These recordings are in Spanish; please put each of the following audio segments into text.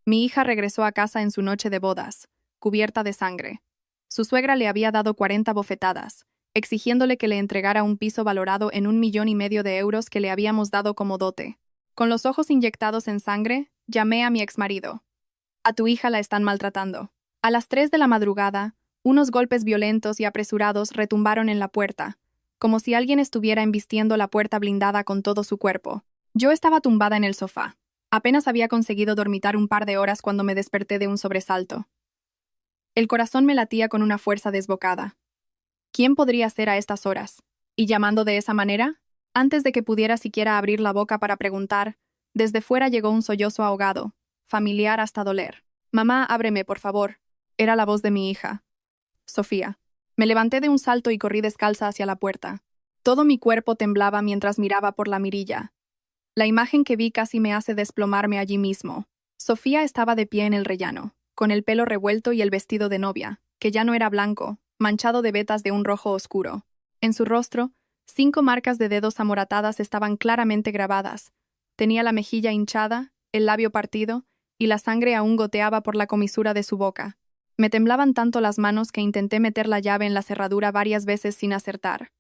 Mi hija regresó a casa en su noche de bodas, cubierta de sangre. Su suegra le había dado 40 bofetadas, exigiéndole que le entregara un piso valorado en 1,5 millones de euros que le habíamos dado como dote. Con los ojos inyectados en sangre, llamé a mi exmarido. A tu hija la están maltratando. A las 3 de la madrugada, unos golpes violentos y apresurados retumbaron en la puerta, como si alguien estuviera embistiendo la puerta blindada con todo su cuerpo. Yo estaba tumbada en el sofá. Apenas había conseguido dormitar un par de horas cuando me desperté de un sobresalto. El corazón me latía con una fuerza desbocada. ¿Quién podría ser a estas horas? ¿Y llamando de esa manera? Antes de que pudiera siquiera abrir la boca para preguntar, desde fuera llegó un sollozo ahogado, familiar hasta doler. «Mamá, ábreme, por favor». Era la voz de mi hija. Sofía. Me levanté de un salto y corrí descalza hacia la puerta. Todo mi cuerpo temblaba mientras miraba por la mirilla. La imagen que vi casi me hace desplomarme allí mismo. Sofía estaba de pie en el rellano, con el pelo revuelto y el vestido de novia, que ya no era blanco, manchado de vetas de un rojo oscuro. En su rostro, 5 marcas de dedos amoratadas estaban claramente grabadas. Tenía la mejilla hinchada, el labio partido, y la sangre aún goteaba por la comisura de su boca. Me temblaban tanto las manos que intenté meter la llave en la cerradura varias veces sin acertar.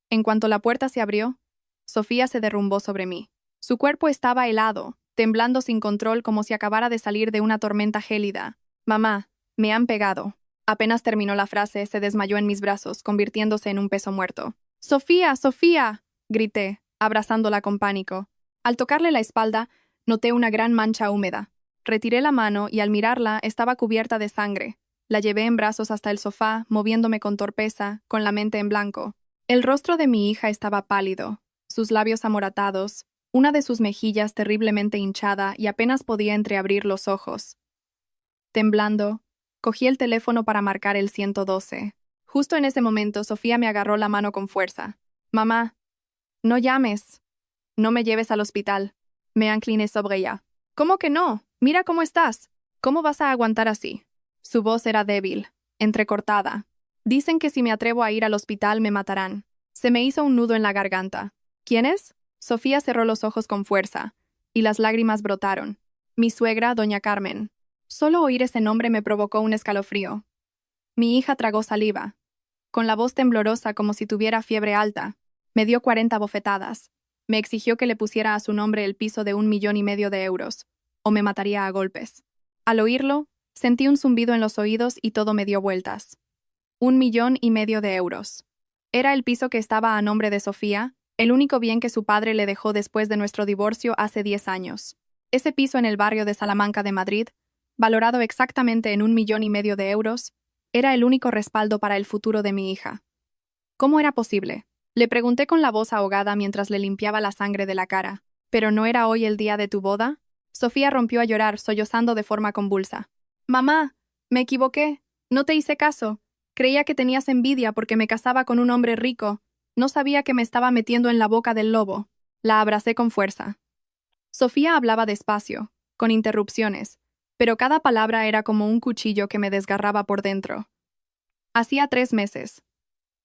En cuanto la puerta se abrió, Sofía se derrumbó sobre mí. Su cuerpo estaba helado, temblando sin control como si acabara de salir de una tormenta gélida. «Mamá, me han pegado». Apenas terminó la frase, se desmayó en mis brazos, convirtiéndose en un peso muerto. «¡Sofía, Sofía!», grité, abrazándola con pánico. Al tocarle la espalda, noté una gran mancha húmeda. Retiré la mano y al mirarla estaba cubierta de sangre. La llevé en brazos hasta el sofá, moviéndome con torpeza, con la mente en blanco. El rostro de mi hija estaba pálido, sus labios amoratados, una de sus mejillas terriblemente hinchada y apenas podía entreabrir los ojos. Temblando, cogí el teléfono para marcar el 112. Justo en ese momento, Sofía me agarró la mano con fuerza. «Mamá, no llames. No me lleves al hospital». Me incliné sobre ella. «¿Cómo que no? Mira cómo estás. ¿Cómo vas a aguantar así?». Su voz era débil, entrecortada. «Dicen que si me atrevo a ir al hospital me matarán». Se me hizo un nudo en la garganta. «¿Quién es?». Sofía cerró los ojos con fuerza, y las lágrimas brotaron. «Mi suegra, doña Carmen». Solo oír ese nombre me provocó un escalofrío. Mi hija tragó saliva. Con la voz temblorosa como si tuviera fiebre alta, me dio 40 bofetadas. Me exigió que le pusiera a su nombre el piso de 1,5 millones de euros, o me mataría a golpes. Al oírlo, sentí un zumbido en los oídos y todo me dio vueltas. 1,5 millones de euros. Era el piso que estaba a nombre de Sofía, el único bien que su padre le dejó después de nuestro divorcio hace 10 años. Ese piso en el barrio de Salamanca de Madrid, valorado exactamente en 1,5 millones de euros, era el único respaldo para el futuro de mi hija. ¿Cómo era posible? Le pregunté con la voz ahogada mientras le limpiaba la sangre de la cara. ¿Pero no era hoy el día de tu boda? Sofía rompió a llorar, sollozando de forma convulsa. «Mamá, me equivoqué. No te hice caso. Creía que tenías envidia porque me casaba con un hombre rico. No sabía que me estaba metiendo en la boca del lobo». La abracé con fuerza. Sofía hablaba despacio, con interrupciones, pero cada palabra era como un cuchillo que me desgarraba por dentro. Hacía 3 meses.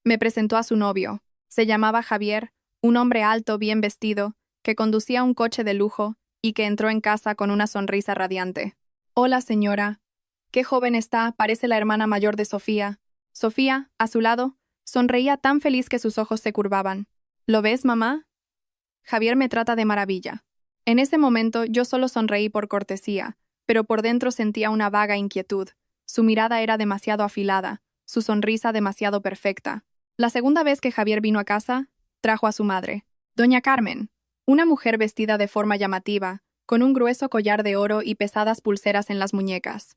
Me presentó a su novio. Se llamaba Javier, un hombre alto, bien vestido, que conducía un coche de lujo y que entró en casa con una sonrisa radiante. «Hola, señora. Qué joven está, parece la hermana mayor de Sofía». Sofía, a su lado, sonreía tan feliz que sus ojos se curvaban. «¿Lo ves, mamá? Javier me trata de maravilla». En ese momento yo solo sonreí por cortesía, pero por dentro sentía una vaga inquietud. Su mirada era demasiado afilada, su sonrisa demasiado perfecta. La segunda vez que Javier vino a casa, trajo a su madre, doña Carmen, una mujer vestida de forma llamativa, con un grueso collar de oro y pesadas pulseras en las muñecas.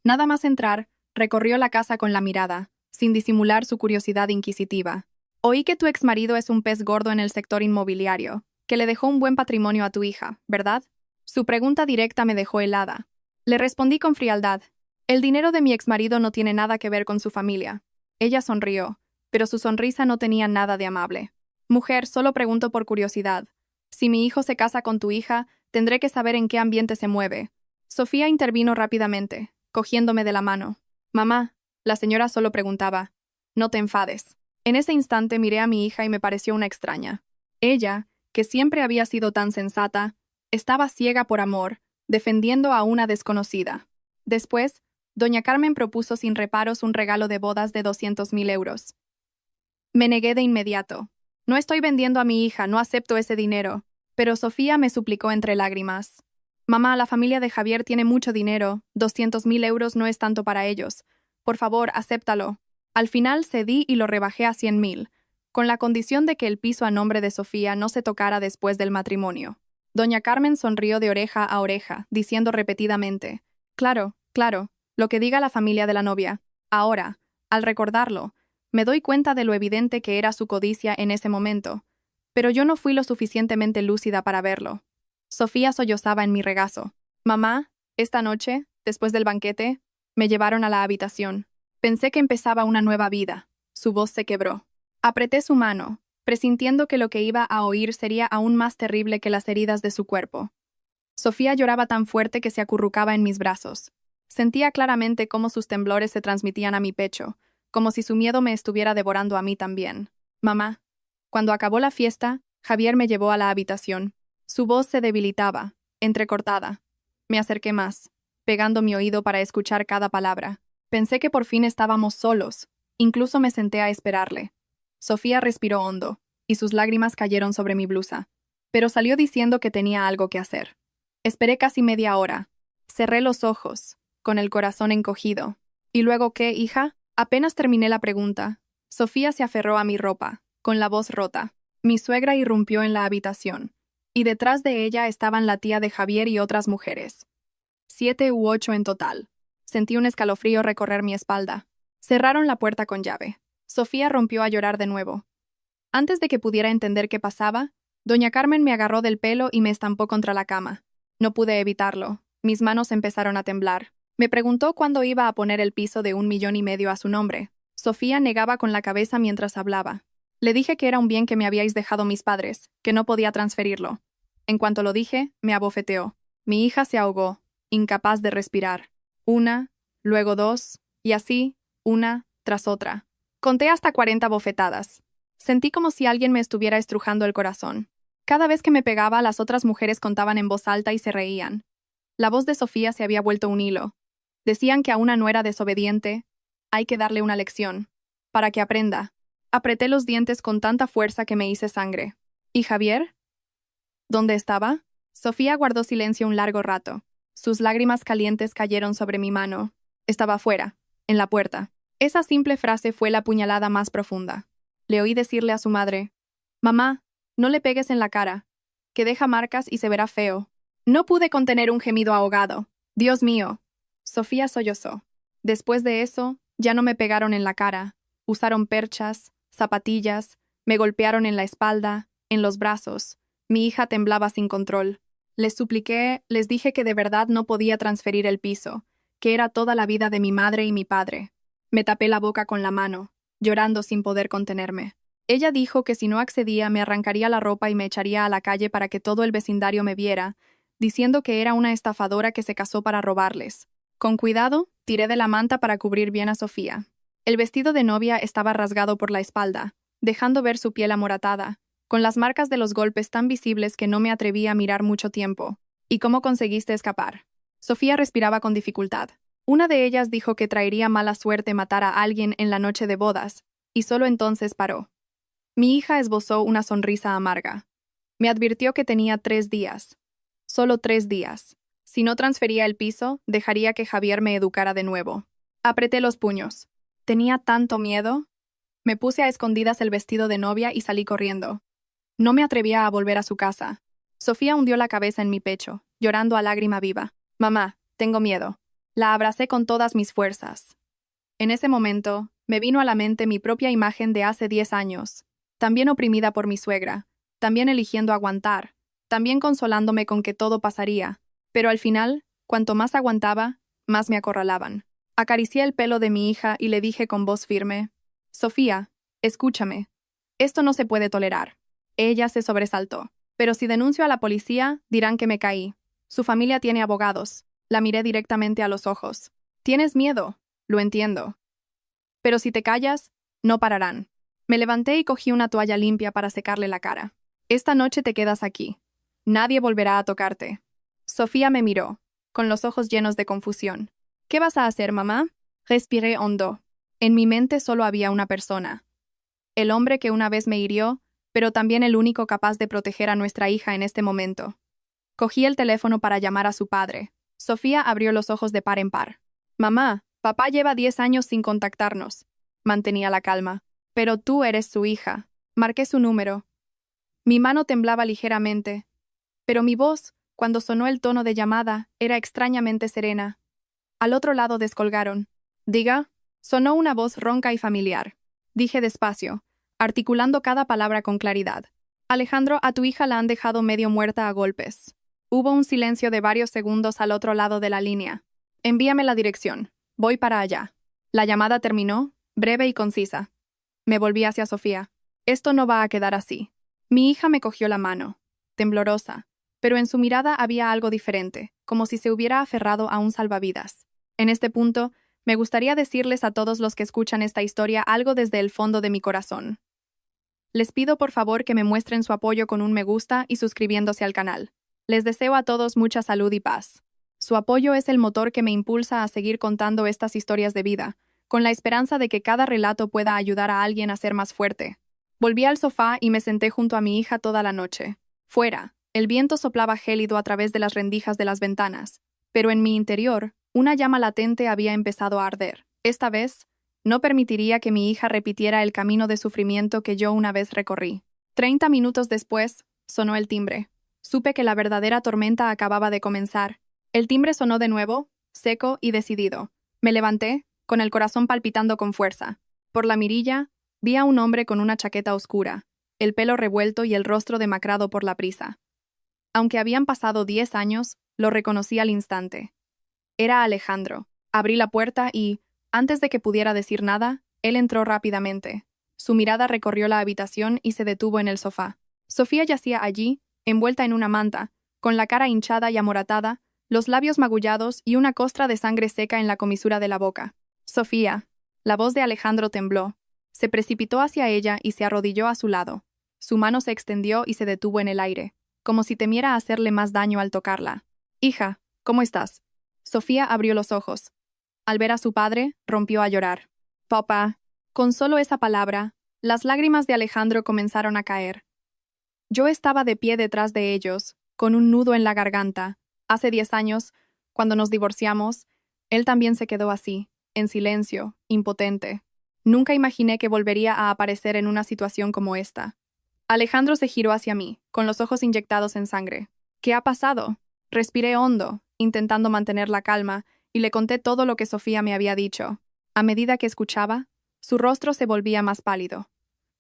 Nada más entrar, recorrió la casa con la mirada, sin disimular su curiosidad inquisitiva. «Oí que tu exmarido es un pez gordo en el sector inmobiliario, que le dejó un buen patrimonio a tu hija, ¿verdad?». Su pregunta directa me dejó helada. Le respondí con frialdad. «El dinero de mi exmarido no tiene nada que ver con su familia». Ella sonrió, pero su sonrisa no tenía nada de amable. «Mujer, solo pregunto por curiosidad. Si mi hijo se casa con tu hija, tendré que saber en qué ambiente se mueve». Sofía intervino rápidamente, cogiéndome de la mano. «Mamá», la señora solo preguntaba, «no te enfades». En ese instante miré a mi hija y me pareció una extraña. Ella, que siempre había sido tan sensata, estaba ciega por amor, defendiendo a una desconocida. Después, doña Carmen propuso sin reparos un regalo de bodas de 200.000 euros. Me negué de inmediato. No estoy vendiendo a mi hija, no acepto ese dinero. Pero Sofía me suplicó entre lágrimas. Mamá, la familia de Javier tiene mucho dinero, 200.000 euros no es tanto para ellos. Por favor, acéptalo. Al final cedí y lo rebajé a 100.000, con la condición de que el piso a nombre de Sofía no se tocara después del matrimonio. Doña Carmen sonrió de oreja a oreja, diciendo repetidamente: Claro, claro, lo que diga la familia de la novia. Ahora, al recordarlo, me doy cuenta de lo evidente que era su codicia en ese momento, pero yo no fui lo suficientemente lúcida para verlo. Sofía sollozaba en mi regazo. Mamá, esta noche, después del banquete, me llevaron a la habitación. Pensé que empezaba una nueva vida. Su voz se quebró. Apreté su mano, presintiendo que lo que iba a oír sería aún más terrible que las heridas de su cuerpo. Sofía lloraba tan fuerte que se acurrucaba en mis brazos. Sentía claramente cómo sus temblores se transmitían a mi pecho, como si su miedo me estuviera devorando a mí también. Mamá. Cuando acabó la fiesta, Javier me llevó a la habitación. Su voz se debilitaba, entrecortada. Me acerqué más, pegando mi oído para escuchar cada palabra. Pensé que por fin estábamos solos. Incluso me senté a esperarle. Sofía respiró hondo, y sus lágrimas cayeron sobre mi blusa. Pero salió diciendo que tenía algo que hacer. Esperé casi media hora. Cerré los ojos, con el corazón encogido. ¿Y luego qué, hija? Apenas terminé la pregunta. Sofía se aferró a mi ropa, con la voz rota. Mi suegra irrumpió en la habitación, y detrás de ella estaban la tía de Javier y otras mujeres. 7 u 8 en total. Sentí un escalofrío recorrer mi espalda. Cerraron la puerta con llave. Sofía rompió a llorar de nuevo. Antes de que pudiera entender qué pasaba, doña Carmen me agarró del pelo y me estampó contra la cama. No pude evitarlo. Mis manos empezaron a temblar. Me preguntó cuándo iba a poner el piso de 1,5 millones a su nombre. Sofía negaba con la cabeza mientras hablaba. Le dije que era un bien que me habíais dejado mis padres, que no podía transferirlo. En cuanto lo dije, me abofeteó. Mi hija se ahogó, incapaz de respirar. Una, luego dos, y así, una tras otra. Conté hasta 40 bofetadas. Sentí como si alguien me estuviera estrujando el corazón. Cada vez que me pegaba, las otras mujeres contaban en voz alta y se reían. La voz de Sofía se había vuelto un hilo. Decían que a una nuera desobediente hay que darle una lección, para que aprenda. Apreté los dientes con tanta fuerza que me hice sangre. ¿Y Javier? ¿Dónde estaba? Sofía guardó silencio un largo rato. Sus lágrimas calientes cayeron sobre mi mano. Estaba fuera, en la puerta. Esa simple frase fue la puñalada más profunda. Le oí decirle a su madre: Mamá, no le pegues en la cara, que deja marcas y se verá feo. No pude contener un gemido ahogado. Dios mío. Sofía sollozó. Después de eso, ya no me pegaron en la cara. Usaron perchas, zapatillas, me golpearon en la espalda, en los brazos. Mi hija temblaba sin control. Les supliqué, les dije que de verdad no podía transferir el piso, que era toda la vida de mi madre y mi padre. Me tapé la boca con la mano, llorando sin poder contenerme. Ella dijo que si no accedía me arrancaría la ropa y me echaría a la calle para que todo el vecindario me viera, diciendo que era una estafadora que se casó para robarles. Con cuidado, tiré de la manta para cubrir bien a Sofía. El vestido de novia estaba rasgado por la espalda, dejando ver su piel amoratada, con las marcas de los golpes tan visibles que no me atreví a mirar mucho tiempo. ¿Y cómo conseguiste escapar? Sofía respiraba con dificultad. Una de ellas dijo que traería mala suerte matar a alguien en la noche de bodas, y solo entonces paró. Mi hija esbozó una sonrisa amarga. Me advirtió que tenía 3 días. Solo 3 días. Si no transfería el piso, dejaría que Javier me educara de nuevo. Apreté los puños. Tenía tanto miedo. Me puse a escondidas el vestido de novia y salí corriendo. No me atrevía a volver a su casa. Sofía hundió la cabeza en mi pecho, llorando a lágrima viva. Mamá, tengo miedo. La abracé con todas mis fuerzas. En ese momento, me vino a la mente mi propia imagen de hace 10 años, también oprimida por mi suegra, también eligiendo aguantar, también consolándome con que todo pasaría, pero al final, cuanto más aguantaba, más me acorralaban. Acaricié el pelo de mi hija y le dije con voz firme: Sofía, escúchame. Esto no se puede tolerar. Ella se sobresaltó. Pero si denuncio a la policía, dirán que me caí. Su familia tiene abogados. La miré directamente a los ojos. Tienes miedo, lo entiendo. Pero si te callas, no pararán. Me levanté y cogí una toalla limpia para secarle la cara. Esta noche te quedas aquí. Nadie volverá a tocarte. Sofía me miró, con los ojos llenos de confusión. ¿Qué vas a hacer, mamá? Respiré hondo. En mi mente solo había una persona. El hombre que una vez me hirió, pero también el único capaz de proteger a nuestra hija en este momento. Cogí el teléfono para llamar a su padre. Sofía abrió los ojos de par en par. Mamá, papá lleva 10 años sin contactarnos. Mantenía la calma. Pero tú eres su hija. Marqué su número. Mi mano temblaba ligeramente, pero mi voz, cuando sonó el tono de llamada, era extrañamente serena. Al otro lado descolgaron. Diga, sonó una voz ronca y familiar. Dije despacio, articulando cada palabra con claridad. Alejandro, a tu hija la han dejado medio muerta a golpes. Hubo un silencio de varios segundos al otro lado de la línea. Envíame la dirección. Voy para allá. La llamada terminó, breve y concisa. Me volví hacia Sofía. Esto no va a quedar así. Mi hija me cogió la mano, temblorosa, pero en su mirada había algo diferente, como si se hubiera aferrado a un salvavidas. En este punto, me gustaría decirles a todos los que escuchan esta historia algo desde el fondo de mi corazón. Les pido por favor que me muestren su apoyo con un me gusta y suscribiéndose al canal. Les deseo a todos mucha salud y paz. Su apoyo es el motor que me impulsa a seguir contando estas historias de vida, con la esperanza de que cada relato pueda ayudar a alguien a ser más fuerte. Volví al sofá y me senté junto a mi hija toda la noche. Fuera, el viento soplaba gélido a través de las rendijas de las ventanas, pero en mi interior, una llama latente había empezado a arder. Esta vez, no permitiría que mi hija repitiera el camino de sufrimiento que yo una vez recorrí. 30 minutos después, sonó el timbre. Supe que la verdadera tormenta acababa de comenzar. El timbre sonó de nuevo, seco y decidido. Me levanté, con el corazón palpitando con fuerza. Por la mirilla, vi a un hombre con una chaqueta oscura, el pelo revuelto y el rostro demacrado por la prisa. Aunque habían pasado 10 años, lo reconocí al instante. Era Alejandro. Abrí la puerta y, antes de que pudiera decir nada, él entró rápidamente. Su mirada recorrió la habitación y se detuvo en el sofá. Sofía yacía allí, envuelta en una manta, con la cara hinchada y amoratada, los labios magullados y una costra de sangre seca en la comisura de la boca. Sofía. La voz de Alejandro tembló. Se precipitó hacia ella y se arrodilló a su lado. Su mano se extendió y se detuvo en el aire, como si temiera hacerle más daño al tocarla. Hija, ¿cómo estás? Sofía abrió los ojos. Al ver a su padre, rompió a llorar. Papá. Con solo esa palabra, las lágrimas de Alejandro comenzaron a caer. Yo estaba de pie detrás de ellos, con un nudo en la garganta. Hace 10 años, cuando nos divorciamos, él también se quedó así, en silencio, impotente. Nunca imaginé que volvería a aparecer en una situación como esta. Alejandro se giró hacia mí, con los ojos inyectados en sangre. ¿Qué ha pasado? Respiré hondo, intentando mantener la calma, y le conté todo lo que Sofía me había dicho. A medida que escuchaba, su rostro se volvía más pálido.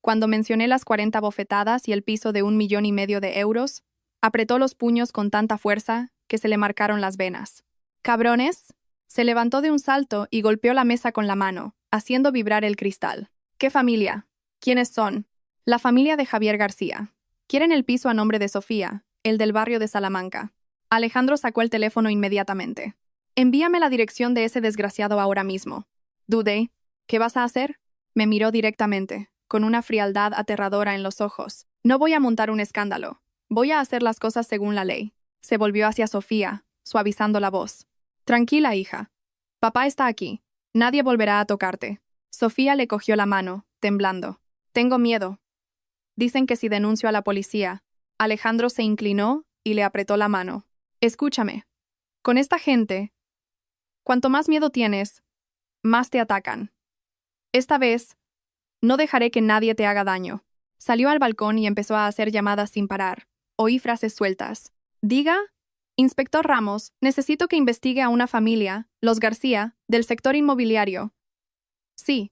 Cuando mencioné las 40 bofetadas y el piso de 1,5 millones de euros, apretó los puños con tanta fuerza que se le marcaron las venas. ¿Cabrones? Se levantó de un salto y golpeó la mesa con la mano, haciendo vibrar el cristal. ¿Qué familia? ¿Quiénes son? La familia de Javier García. Quieren el piso a nombre de Sofía, el del barrio de Salamanca. Alejandro sacó el teléfono inmediatamente. Envíame la dirección de ese desgraciado ahora mismo. Dudé. ¿Qué vas a hacer? Me miró directamente, con una frialdad aterradora en los ojos. No voy a montar un escándalo. Voy a hacer las cosas según la ley. Se volvió hacia Sofía, suavizando la voz. Tranquila, hija. Papá está aquí. Nadie volverá a tocarte. Sofía le cogió la mano, temblando. Tengo miedo. Dicen que si denuncio a la policía. Alejandro se inclinó y le apretó la mano. Escúchame. Con esta gente, cuanto más miedo tienes, más te atacan. Esta vez, no dejaré que nadie te haga daño. Salió al balcón y empezó a hacer llamadas sin parar. Oí frases sueltas. Diga, Inspector Ramos, necesito que investigue a una familia, los García, del sector inmobiliario. Sí,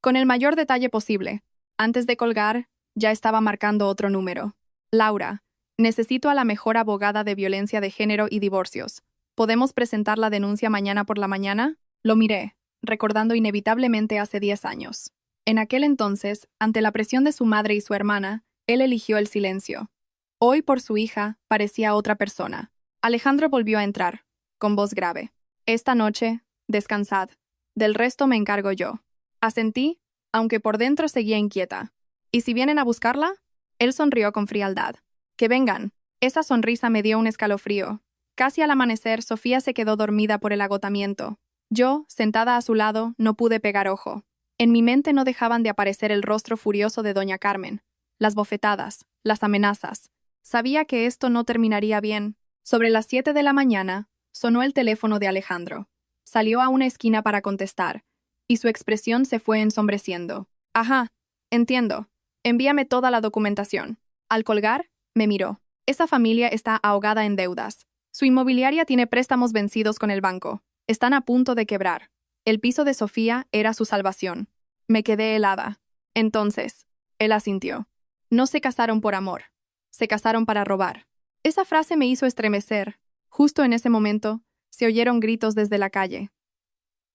con el mayor detalle posible. Antes de colgar, ya estaba marcando otro número. Laura, necesito a la mejor abogada de violencia de género y divorcios. ¿Podemos presentar la denuncia mañana por la mañana? Lo miré, recordando inevitablemente hace 10 años. En aquel entonces, ante la presión de su madre y su hermana, él eligió el silencio. Hoy, por su hija, parecía otra persona. Alejandro volvió a entrar, con voz grave. Esta noche, descansad. Del resto me encargo yo. Asentí, aunque por dentro seguía inquieta. ¿Y si vienen a buscarla? Él sonrió con frialdad. Que vengan. Esa sonrisa me dio un escalofrío. Casi al amanecer, Sofía se quedó dormida por el agotamiento. Yo, sentada a su lado, no pude pegar ojo. En mi mente no dejaban de aparecer el rostro furioso de doña Carmen, las bofetadas, las amenazas. Sabía que esto no terminaría bien. Sobre las 7 de la mañana, sonó el teléfono de Alejandro. Salió a una esquina para contestar, y su expresión se fue ensombreciendo. Ajá, entiendo. Envíame toda la documentación. Al colgar, me miró. Esa familia está ahogada en deudas. Su inmobiliaria tiene préstamos vencidos con el banco. Están a punto de quebrar. El piso de Sofía era su salvación. Me quedé helada. Entonces, él asintió. No se casaron por amor. Se casaron para robar. Esa frase me hizo estremecer. Justo en ese momento, se oyeron gritos desde la calle.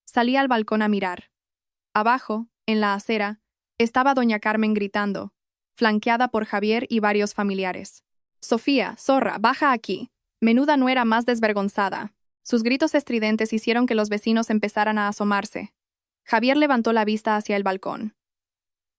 Salí al balcón a mirar. Abajo, en la acera, estaba doña Carmen gritando, flanqueada por Javier y varios familiares. Sofía, zorra, baja aquí. Menuda nuera más desvergonzada. Sus gritos estridentes hicieron que los vecinos empezaran a asomarse. Javier levantó la vista hacia el balcón.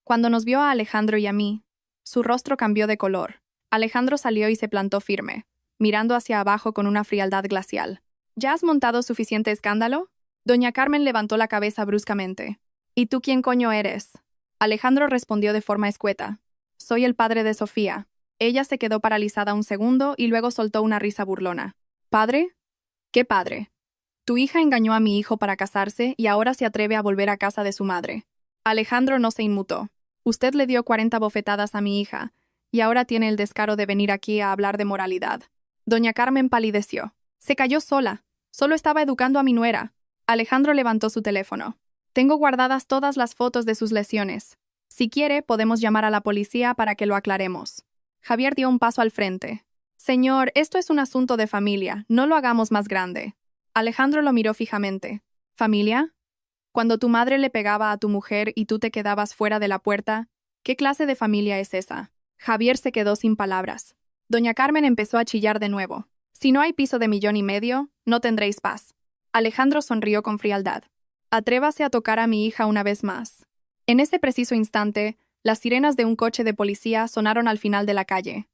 Cuando nos vio a Alejandro y a mí, su rostro cambió de color. Alejandro salió y se plantó firme, mirando hacia abajo con una frialdad glacial. ¿Ya has montado suficiente escándalo? Doña Carmen levantó la cabeza bruscamente. ¿Y tú quién coño eres? Alejandro respondió de forma escueta. Soy el padre de Sofía. Ella se quedó paralizada un segundo y luego soltó una risa burlona. ¿Padre? ¿Qué padre? Tu hija engañó a mi hijo para casarse y ahora se atreve a volver a casa de su madre. Alejandro no se inmutó. Usted le dio 40 bofetadas a mi hija, y ahora tiene el descaro de venir aquí a hablar de moralidad. Doña Carmen palideció. Se cayó sola. Solo estaba educando a mi nuera. Alejandro levantó su teléfono. Tengo guardadas todas las fotos de sus lesiones. Si quiere, podemos llamar a la policía para que lo aclaremos. Javier dio un paso al frente. Señor, esto es un asunto de familia, no lo hagamos más grande. Alejandro lo miró fijamente. ¿Familia? Cuando tu madre le pegaba a tu mujer y tú te quedabas fuera de la puerta, ¿qué clase de familia es esa? Javier se quedó sin palabras. Doña Carmen empezó a chillar de nuevo. Si no hay piso de 1,5 millones, no tendréis paz. Alejandro sonrió con frialdad. Atrévase a tocar a mi hija una vez más. En ese preciso instante, las sirenas de un coche de policía sonaron al final de la calle.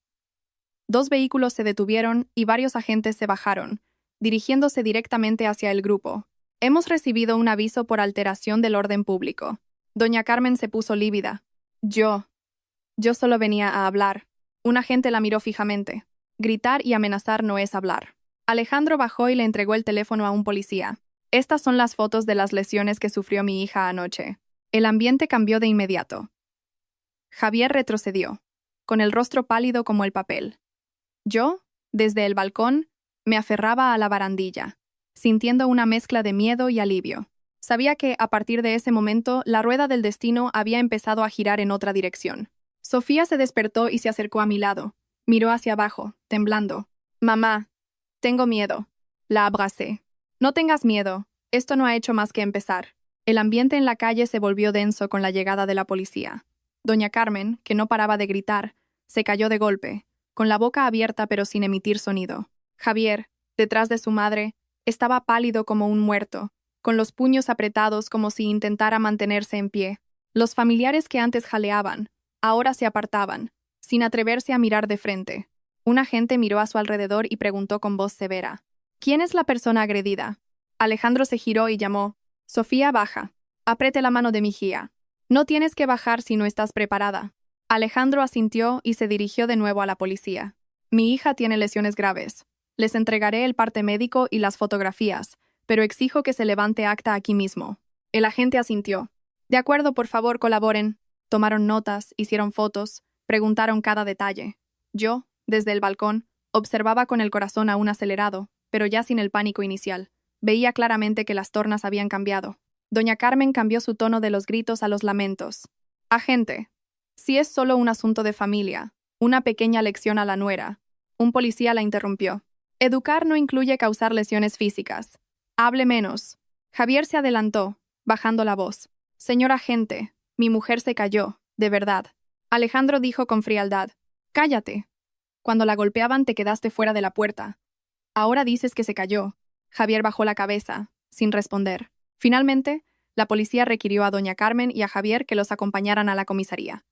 2 vehículos se detuvieron y varios agentes se bajaron, dirigiéndose directamente hacia el grupo. Hemos recibido un aviso por alteración del orden público. Doña Carmen se puso lívida. Yo solo venía a hablar. Un agente la miró fijamente. Gritar y amenazar no es hablar. Alejandro bajó y le entregó el teléfono a un policía. Estas son las fotos de las lesiones que sufrió mi hija anoche. El ambiente cambió de inmediato. Javier retrocedió, con el rostro pálido como el papel. Yo, desde el balcón, me aferraba a la barandilla, sintiendo una mezcla de miedo y alivio. Sabía que, a partir de ese momento, la rueda del destino había empezado a girar en otra dirección. Sofía se despertó y se acercó a mi lado. Miró hacia abajo, temblando. Mamá, tengo miedo. La abracé. No tengas miedo. Esto no ha hecho más que empezar. El ambiente en la calle se volvió denso con la llegada de la policía. Doña Carmen, que no paraba de gritar, se cayó de golpe, con la boca abierta pero sin emitir sonido. Javier, detrás de su madre, estaba pálido como un muerto, con los puños apretados como si intentara mantenerse en pie. Los familiares que antes jaleaban, ahora se apartaban, sin atreverse a mirar de frente. Un agente miró a su alrededor y preguntó con voz severa. ¿Quién es la persona agredida? Alejandro se giró y llamó. Sofía, baja. Apriete la mano de mi hija. No tienes que bajar si no estás preparada. Alejandro asintió y se dirigió de nuevo a la policía. Mi hija tiene lesiones graves. Les entregaré el parte médico y las fotografías, pero exijo que se levante acta aquí mismo. El agente asintió. De acuerdo, por favor, colaboren. Tomaron notas, hicieron fotos, preguntaron cada detalle. Yo, desde el balcón, observaba con el corazón aún acelerado, pero ya sin el pánico inicial. Veía claramente que las tornas habían cambiado. Doña Carmen cambió su tono de los gritos a los lamentos. Agente, si es solo un asunto de familia, una pequeña lección a la nuera. Un policía la interrumpió. Educar no incluye causar lesiones físicas. Hable menos. Javier se adelantó, bajando la voz. Señor agente, mi mujer se cayó, de verdad. Alejandro dijo con frialdad. Cállate. Cuando la golpeaban te quedaste fuera de la puerta. Ahora dices que se cayó. Javier bajó la cabeza, sin responder. Finalmente, la policía requirió a doña Carmen y a Javier que los acompañaran a la comisaría.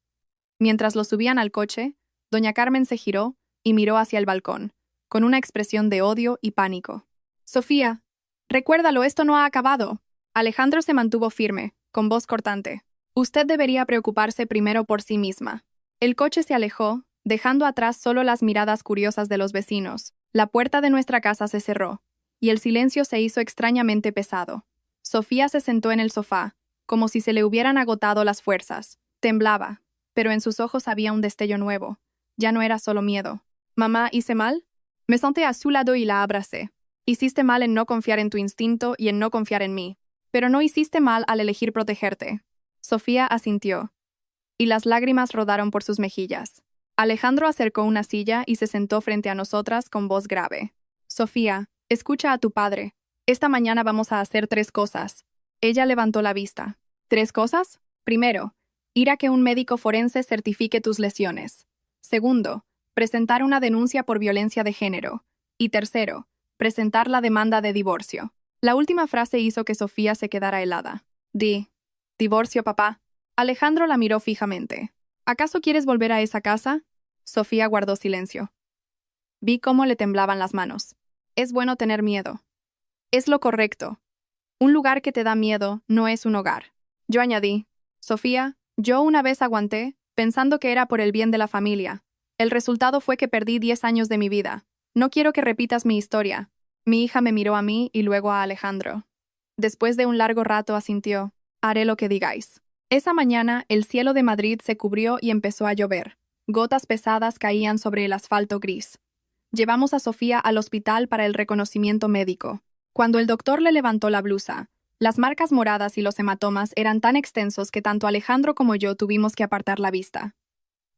Mientras los subían al coche, doña Carmen se giró y miró hacia el balcón, con una expresión de odio y pánico. Sofía, recuérdalo, esto no ha acabado. Alejandro se mantuvo firme, con voz cortante. Usted debería preocuparse primero por sí misma. El coche se alejó, dejando atrás solo las miradas curiosas de los vecinos. La puerta de nuestra casa se cerró, y el silencio se hizo extrañamente pesado. Sofía se sentó en el sofá, como si se le hubieran agotado las fuerzas. Temblaba, pero en sus ojos había un destello nuevo. Ya no era solo miedo. «Mamá, ¿hice mal?» Me senté a su lado y la abracé. «Hiciste mal en no confiar en tu instinto y en no confiar en mí. Pero no hiciste mal al elegir protegerte». Sofía asintió, y las lágrimas rodaron por sus mejillas. Alejandro acercó una silla y se sentó frente a nosotras con voz grave. «Sofía, escucha a tu padre. Esta mañana vamos a hacer 3 cosas». Ella levantó la vista. «¿3 cosas? Primero, ir a que un médico forense certifique tus lesiones. Segundo, presentar una denuncia por violencia de género. Y tercero, presentar la demanda de divorcio». La última frase hizo que Sofía se quedara helada. «¿Divorcio, papá?» Alejandro la miró fijamente. «¿Acaso quieres volver a esa casa?» Sofía guardó silencio. Vi cómo le temblaban las manos. «Es bueno tener miedo. Es lo correcto. Un lugar que te da miedo no es un hogar». Yo añadí: «Sofía, yo una vez aguanté, pensando que era por el bien de la familia. El resultado fue que perdí 10 años de mi vida. No quiero que repitas mi historia». Mi hija me miró a mí y luego a Alejandro. Después de un largo rato asintió: «Haré lo que digáis». Esa mañana, el cielo de Madrid se cubrió y empezó a llover. Gotas pesadas caían sobre el asfalto gris. Llevamos a Sofía al hospital para el reconocimiento médico. Cuando el doctor le levantó la blusa, las marcas moradas y los hematomas eran tan extensos que tanto Alejandro como yo tuvimos que apartar la vista.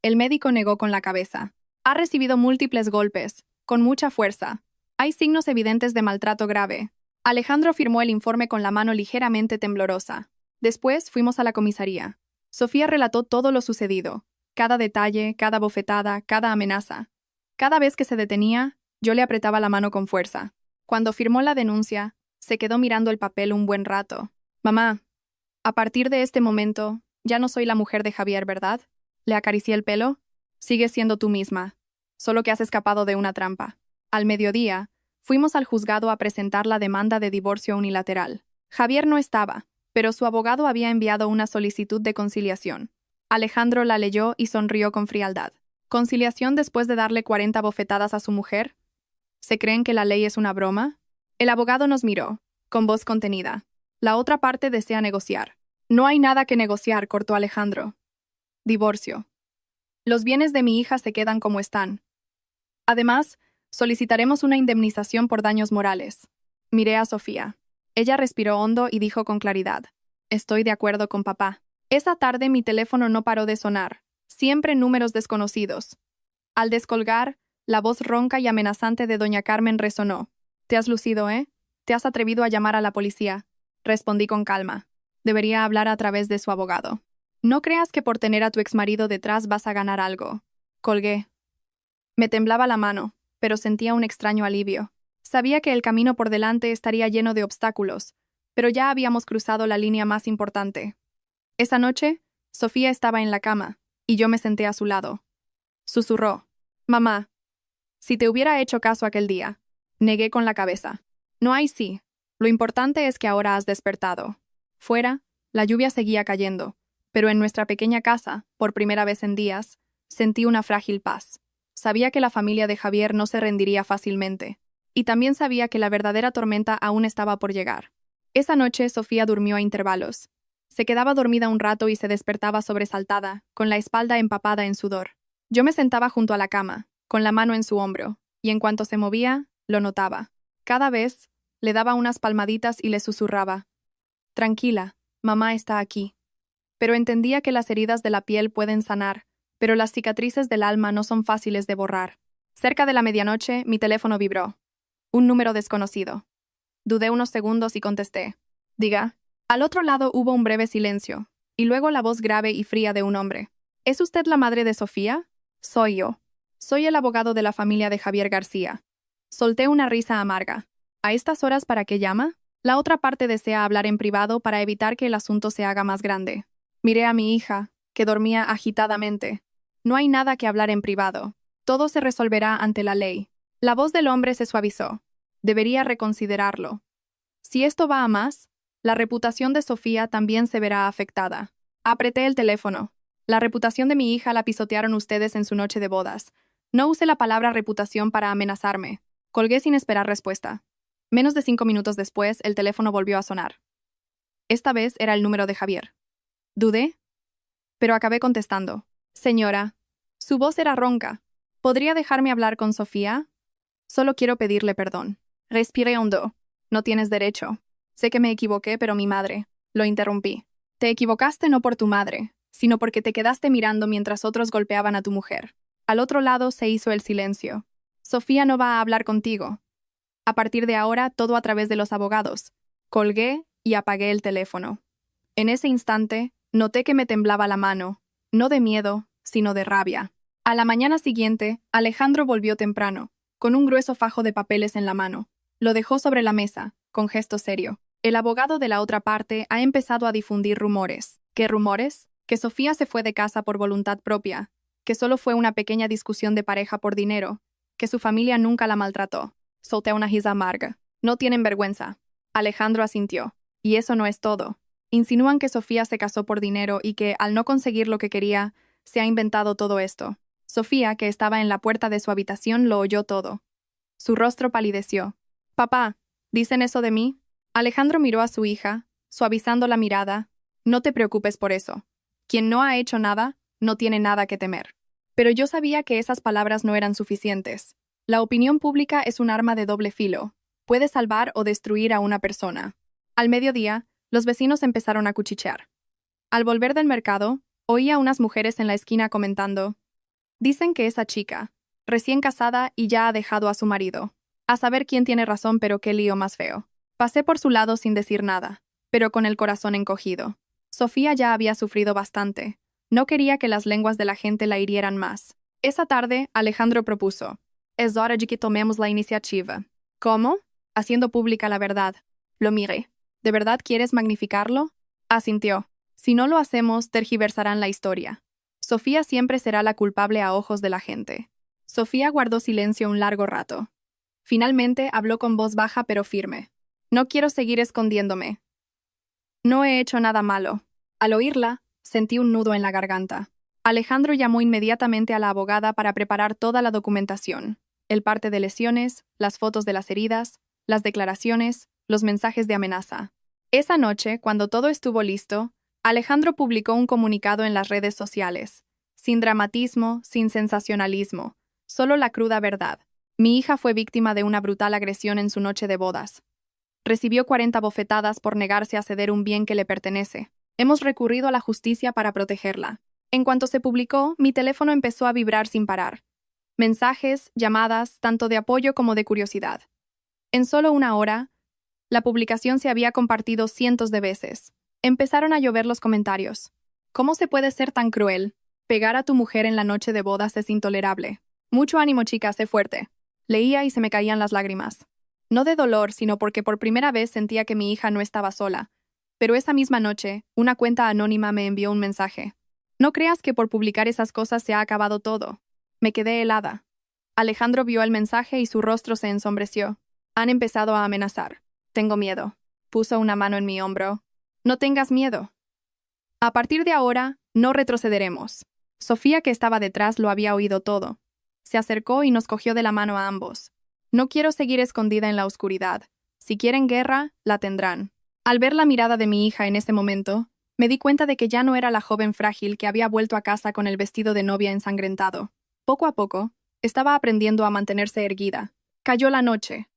El médico negó con la cabeza. «Ha recibido múltiples golpes, con mucha fuerza. Hay signos evidentes de maltrato grave». Alejandro firmó el informe con la mano ligeramente temblorosa. Después fuimos a la comisaría. Sofía relató todo lo sucedido, cada detalle, cada bofetada, cada amenaza. Cada vez que se detenía, yo le apretaba la mano con fuerza. Cuando firmó la denuncia, se quedó mirando el papel un buen rato. «Mamá, a partir de este momento, ya no soy la mujer de Javier, ¿verdad?» Le acaricié el pelo. «Sigues siendo tú misma, solo que has escapado de una trampa». Al mediodía, fuimos al juzgado a presentar la demanda de divorcio unilateral. Javier no estaba, pero su abogado había enviado una solicitud de conciliación. Alejandro la leyó y sonrió con frialdad. ¿Conciliación después de darle 40 bofetadas a su mujer? ¿Se creen que la ley es una broma? El abogado nos miró, con voz contenida. La otra parte desea negociar. «No hay nada que negociar», cortó Alejandro. «Divorcio. Los bienes de mi hija se quedan como están. Además, solicitaremos una indemnización por daños morales». Miré a Sofía. Ella respiró hondo y dijo con claridad: «Estoy de acuerdo con papá». Esa tarde mi teléfono no paró de sonar, siempre números desconocidos. Al descolgar, la voz ronca y amenazante de doña Carmen resonó. «Te has lucido, ¿eh? Te has atrevido a llamar a la policía». Respondí con calma. Debería hablar a través de su abogado. «No creas que por tener a tu exmarido detrás vas a ganar algo». Colgué. Me temblaba la mano, pero sentía un extraño alivio. Sabía que el camino por delante estaría lleno de obstáculos, pero ya habíamos cruzado la línea más importante. Esa noche, Sofía estaba en la cama, y yo me senté a su lado. Susurró: «Mamá, si te hubiera hecho caso aquel día». Negué con la cabeza. «No hay sí. Lo importante es que ahora has despertado». Fuera, la lluvia seguía cayendo, pero en nuestra pequeña casa, por primera vez en días, sentí una frágil paz. Sabía que la familia de Javier no se rendiría fácilmente, y también sabía que la verdadera tormenta aún estaba por llegar. Esa noche Sofía durmió a intervalos. Se quedaba dormida un rato y se despertaba sobresaltada, con la espalda empapada en sudor. Yo me sentaba junto a la cama, con la mano en su hombro, y en cuanto se movía, lo notaba. Cada vez, le daba unas palmaditas y le susurraba: «Tranquila, mamá está aquí». Pero entendía que las heridas de la piel pueden sanar, pero las cicatrices del alma no son fáciles de borrar. Cerca de la medianoche, mi teléfono vibró. Un número desconocido. Dudé unos segundos y contesté: «Diga». Al otro lado hubo un breve silencio, y luego la voz grave y fría de un hombre. «¿Es usted la madre de Sofía?» «Soy yo. Soy el abogado de la familia de Javier García». Solté una risa amarga. «¿A estas horas para qué llama?» La otra parte desea hablar en privado para evitar que el asunto se haga más grande. Miré a mi hija, que dormía agitadamente. «No hay nada que hablar en privado. Todo se resolverá ante la ley». La voz del hombre se suavizó. Debería reconsiderarlo. Si esto va a más, la reputación de Sofía también se verá afectada. Apreté el teléfono. La reputación de mi hija la pisotearon ustedes en su noche de bodas. No use la palabra reputación para amenazarme. Colgué sin esperar respuesta. Menos de 5 minutos después, el teléfono volvió a sonar. Esta vez era el número de Javier. Dudé, pero acabé contestando. Señora, su voz era ronca. ¿Podría dejarme hablar con Sofía? Solo quiero pedirle perdón. Respiré hondo. No tienes derecho. Sé que me equivoqué, pero mi madre. Lo interrumpí. Te equivocaste no por tu madre, sino porque te quedaste mirando mientras otros golpeaban a tu mujer. Al otro lado se hizo el silencio. Sofía no va a hablar contigo. A partir de ahora, todo a través de los abogados. Colgué y apagué el teléfono. En ese instante, noté que me temblaba la mano, no de miedo, sino de rabia. A la mañana siguiente, Alejandro volvió temprano, con un grueso fajo de papeles en la mano. Lo dejó sobre la mesa, con gesto serio. El abogado de la otra parte ha empezado a difundir rumores. ¿Qué rumores? Que Sofía se fue de casa por voluntad propia, que solo fue una pequeña discusión de pareja por dinero, que su familia nunca la maltrató. Solté una risa amarga. No tienen vergüenza. Alejandro asintió. Y eso no es todo. Insinúan que Sofía se casó por dinero y que, al no conseguir lo que quería, se ha inventado todo esto. Sofía, que estaba en la puerta de su habitación, lo oyó todo. Su rostro palideció. Papá, ¿dicen eso de mí? Alejandro miró a su hija, suavizando la mirada. No te preocupes por eso. Quien no ha hecho nada, no tiene nada que temer. Pero yo sabía que esas palabras no eran suficientes. La opinión pública es un arma de doble filo. Puede salvar o destruir a una persona. Al mediodía, los vecinos empezaron a cuchichear. Al volver del mercado, oí a unas mujeres en la esquina comentando: dicen que esa chica, recién casada y ya ha dejado a su marido. A saber quién tiene razón, pero qué lío más feo. Pasé por su lado sin decir nada, pero con el corazón encogido. Sofía ya había sufrido bastante. No quería que las lenguas de la gente la hirieran más. Esa tarde, Alejandro propuso: es hora de que tomemos la iniciativa. ¿Cómo? Haciendo pública la verdad. Lo miré. ¿De verdad quieres magnificarlo? Asintió. Si no lo hacemos, tergiversarán la historia. Sofía siempre será la culpable a ojos de la gente. Sofía guardó silencio un largo rato. Finalmente habló con voz baja pero firme. No quiero seguir escondiéndome. No he hecho nada malo. Al oírla, sentí un nudo en la garganta. Alejandro llamó inmediatamente a la abogada para preparar toda la documentación: el parte de lesiones, las fotos de las heridas, las declaraciones, los mensajes de amenaza. Esa noche, cuando todo estuvo listo, Alejandro publicó un comunicado en las redes sociales. Sin dramatismo, sin sensacionalismo, solo la cruda verdad. Mi hija fue víctima de una brutal agresión en su noche de bodas. Recibió 40 bofetadas por negarse a ceder un bien que le pertenece. Hemos recurrido a la justicia para protegerla. En cuanto se publicó, mi teléfono empezó a vibrar sin parar. Mensajes, llamadas, tanto de apoyo como de curiosidad. En solo una hora, la publicación se había compartido cientos de veces. Empezaron a llover los comentarios. ¿Cómo se puede ser tan cruel? Pegar a tu mujer en la noche de bodas es intolerable. Mucho ánimo, chica, sé fuerte. Leía y se me caían las lágrimas. No de dolor, sino porque por primera vez sentía que mi hija no estaba sola. Pero esa misma noche, una cuenta anónima me envió un mensaje. No creas que por publicar esas cosas se ha acabado todo. Me quedé helada. Alejandro vio el mensaje y su rostro se ensombreció. Han empezado a amenazar. Tengo miedo. Puso una mano en mi hombro. No tengas miedo. A partir de ahora, no retrocederemos. Sofía, que estaba detrás, lo había oído todo. Se acercó y nos cogió de la mano a ambos. No quiero seguir escondida en la oscuridad. Si quieren guerra, la tendrán. Al ver la mirada de mi hija en ese momento, me di cuenta de que ya no era la joven frágil que había vuelto a casa con el vestido de novia ensangrentado. Poco a poco, estaba aprendiendo a mantenerse erguida. Cayó la noche.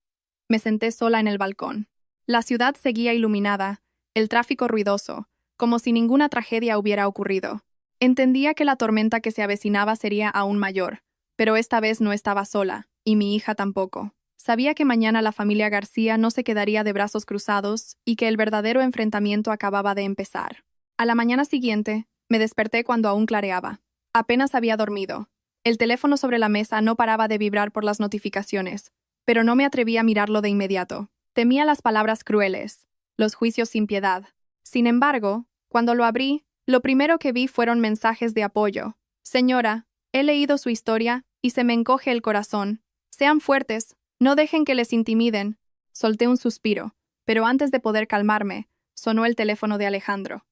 Me senté sola en el balcón. La ciudad seguía iluminada, el tráfico ruidoso, como si ninguna tragedia hubiera ocurrido. Entendía que la tormenta que se avecinaba sería aún mayor, pero esta vez no estaba sola, y mi hija tampoco. Sabía que mañana la familia García no se quedaría de brazos cruzados y que el verdadero enfrentamiento acababa de empezar. A la mañana siguiente, me desperté cuando aún clareaba. Apenas había dormido. El teléfono sobre la mesa no paraba de vibrar por las notificaciones, pero no me atreví a mirarlo de inmediato. Temía las palabras crueles, los juicios sin piedad. Sin embargo, cuando lo abrí, lo primero que vi fueron mensajes de apoyo. Señora, he leído su historia y se me encoge el corazón. Sean fuertes, no dejen que les intimiden. Solté un suspiro, pero antes de poder calmarme, sonó el teléfono de Alejandro.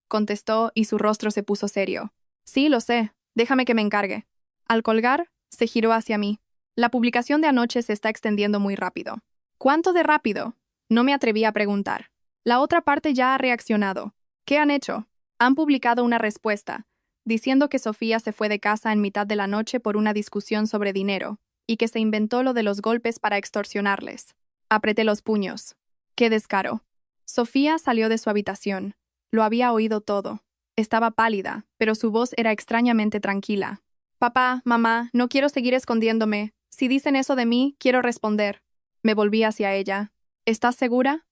Contestó y su rostro se puso serio. Sí, lo sé, déjame que me encargue. Al colgar, se giró hacia mí. La publicación de anoche se está extendiendo muy rápido. ¿Cuánto de rápido? No me atreví a preguntar. La otra parte ya ha reaccionado. ¿Qué han hecho? Han publicado una respuesta, diciendo que Sofía se fue de casa en mitad de la noche por una discusión sobre dinero, y que se inventó lo de los golpes para extorsionarles. Apreté los puños. ¡Qué descaro! Sofía salió de su habitación. Lo había oído todo. Estaba pálida, pero su voz era extrañamente tranquila. Papá, mamá, no quiero seguir escondiéndome. Si dicen eso de mí, quiero responder. Me volví hacia ella. ¿Estás segura?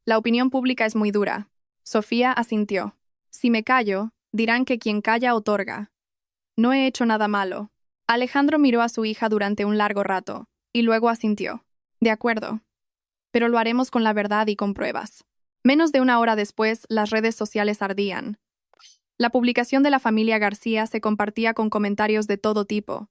La opinión pública es muy dura. Sofía asintió. Si me callo, dirán que quien calla otorga. No he hecho nada malo. Alejandro miró a su hija durante un largo rato, y luego asintió. De acuerdo. Pero lo haremos con la verdad y con pruebas. Menos de una hora después, las redes sociales ardían. La publicación de la familia García se compartía con comentarios de todo tipo.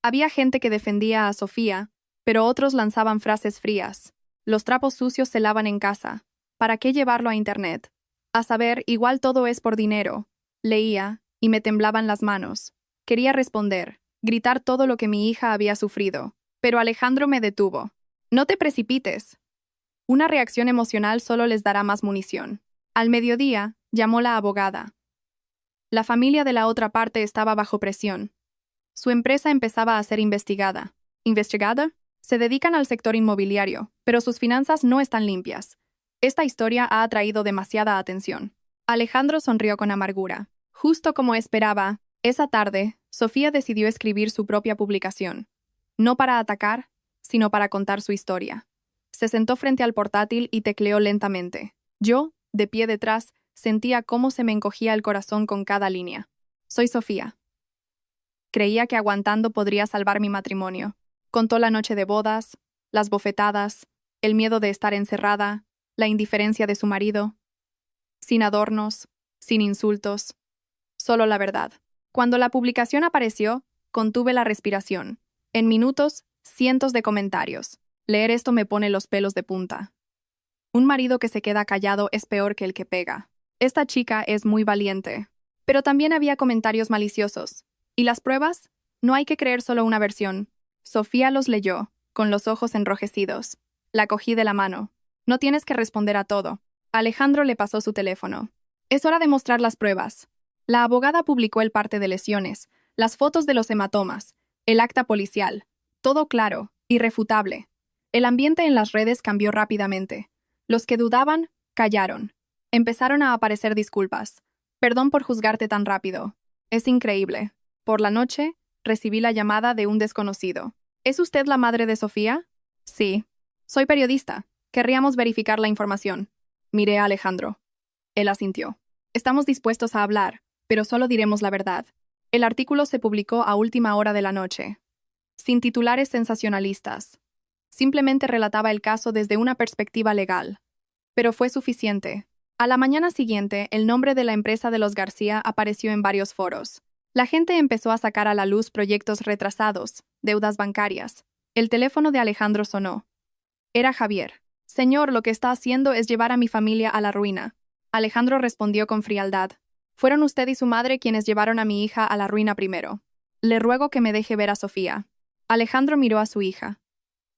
Había gente que defendía a Sofía, pero otros lanzaban frases frías. Los trapos sucios se lavan en casa. ¿Para qué llevarlo a internet? A saber, igual todo es por dinero. Leía, y me temblaban las manos. Quería responder, gritar todo lo que mi hija había sufrido, pero Alejandro me detuvo. No te precipites. Una reacción emocional solo les dará más munición. Al mediodía, llamó la abogada. La familia de la otra parte estaba bajo presión. Su empresa empezaba a ser investigada. ¿Investigada? Se dedican al sector inmobiliario, pero sus finanzas no están limpias. Esta historia ha atraído demasiada atención. Alejandro sonrió con amargura. Justo como esperaba, esa tarde, Sofía decidió escribir su propia publicación. No para atacar, sino para contar su historia. Se sentó frente al portátil y tecleó lentamente. Yo, de pie detrás, sentía cómo se me encogía el corazón con cada línea. Soy Sofía. Creía que aguantando podría salvar mi matrimonio. Contó la noche de bodas, las bofetadas, el miedo de estar encerrada, la indiferencia de su marido. Sin adornos, sin insultos, solo la verdad. Cuando la publicación apareció, contuve la respiración. En minutos, cientos de comentarios. Leer esto me pone los pelos de punta. Un marido que se queda callado es peor que el que pega. Esta chica es muy valiente. Pero también había comentarios maliciosos. ¿Y las pruebas? No hay que creer solo una versión. Sofía los leyó, con los ojos enrojecidos. La cogí de la mano. No tienes que responder a todo. Alejandro le pasó su teléfono. Es hora de mostrar las pruebas. La abogada publicó el parte de lesiones, las fotos de los hematomas, el acta policial. Todo claro, irrefutable. El ambiente en las redes cambió rápidamente. Los que dudaban, callaron. Empezaron a aparecer disculpas. Perdón por juzgarte tan rápido. Es increíble. Por la noche, recibí la llamada de un desconocido. ¿Es usted la madre de Sofía? Sí. Soy periodista. Querríamos verificar la información. Miré a Alejandro. Él asintió. Estamos dispuestos a hablar, pero solo diremos la verdad. El artículo se publicó a última hora de la noche. Sin titulares sensacionalistas. Simplemente relataba el caso desde una perspectiva legal. Pero fue suficiente. A la mañana siguiente, el nombre de la empresa de los García apareció en varios foros. La gente empezó a sacar a la luz proyectos retrasados, deudas bancarias. El teléfono de Alejandro sonó. Era Javier. Señor, lo que está haciendo es llevar a mi familia a la ruina. Alejandro respondió con frialdad. Fueron usted y su madre quienes llevaron a mi hija a la ruina primero. Le ruego que me deje ver a Sofía. Alejandro miró a su hija.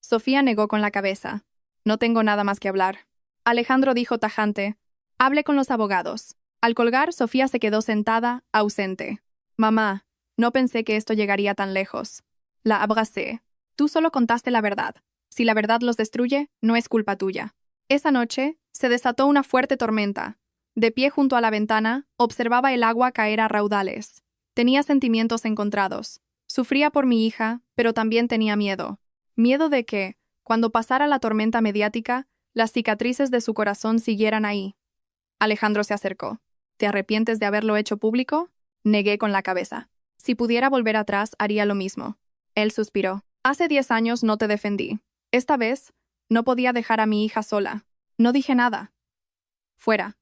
Sofía negó con la cabeza. No tengo nada más que hablar. Alejandro dijo tajante. Hable con los abogados. Al colgar, Sofía se quedó sentada, ausente. Mamá, no pensé que esto llegaría tan lejos. La abracé. Tú solo contaste la verdad. Si la verdad los destruye, no es culpa tuya. Esa noche, se desató una fuerte tormenta. De pie junto a la ventana, observaba el agua caer a raudales. Tenía sentimientos encontrados. Sufría por mi hija, pero también tenía miedo. Miedo de que, cuando pasara la tormenta mediática, las cicatrices de su corazón siguieran ahí. Alejandro se acercó. ¿Te arrepientes de haberlo hecho público? Negué con la cabeza. Si pudiera volver atrás, haría lo mismo. Él suspiró. Hace 10 años no te defendí. Esta vez, no podía dejar a mi hija sola. No dije nada. Fuera.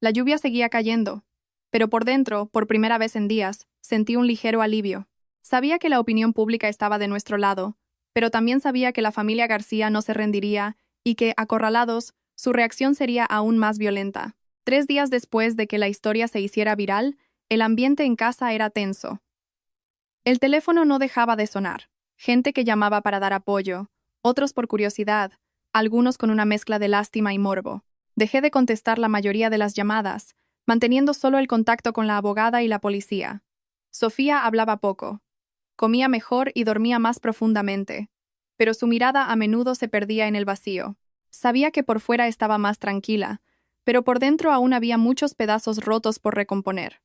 La lluvia seguía cayendo, pero por dentro, por primera vez en días, sentí un ligero alivio. Sabía que la opinión pública estaba de nuestro lado, pero también sabía que la familia García no se rendiría y que, acorralados, su reacción sería aún más violenta. 3 días después de que la historia se hiciera viral, el ambiente en casa era tenso. El teléfono no dejaba de sonar. Gente que llamaba para dar apoyo, otros por curiosidad, algunos con una mezcla de lástima y morbo. Dejé de contestar la mayoría de las llamadas, manteniendo solo el contacto con la abogada y la policía. Sofía hablaba poco. Comía mejor y dormía más profundamente, pero su mirada a menudo se perdía en el vacío. Sabía que por fuera estaba más tranquila, pero por dentro aún había muchos pedazos rotos por recomponer.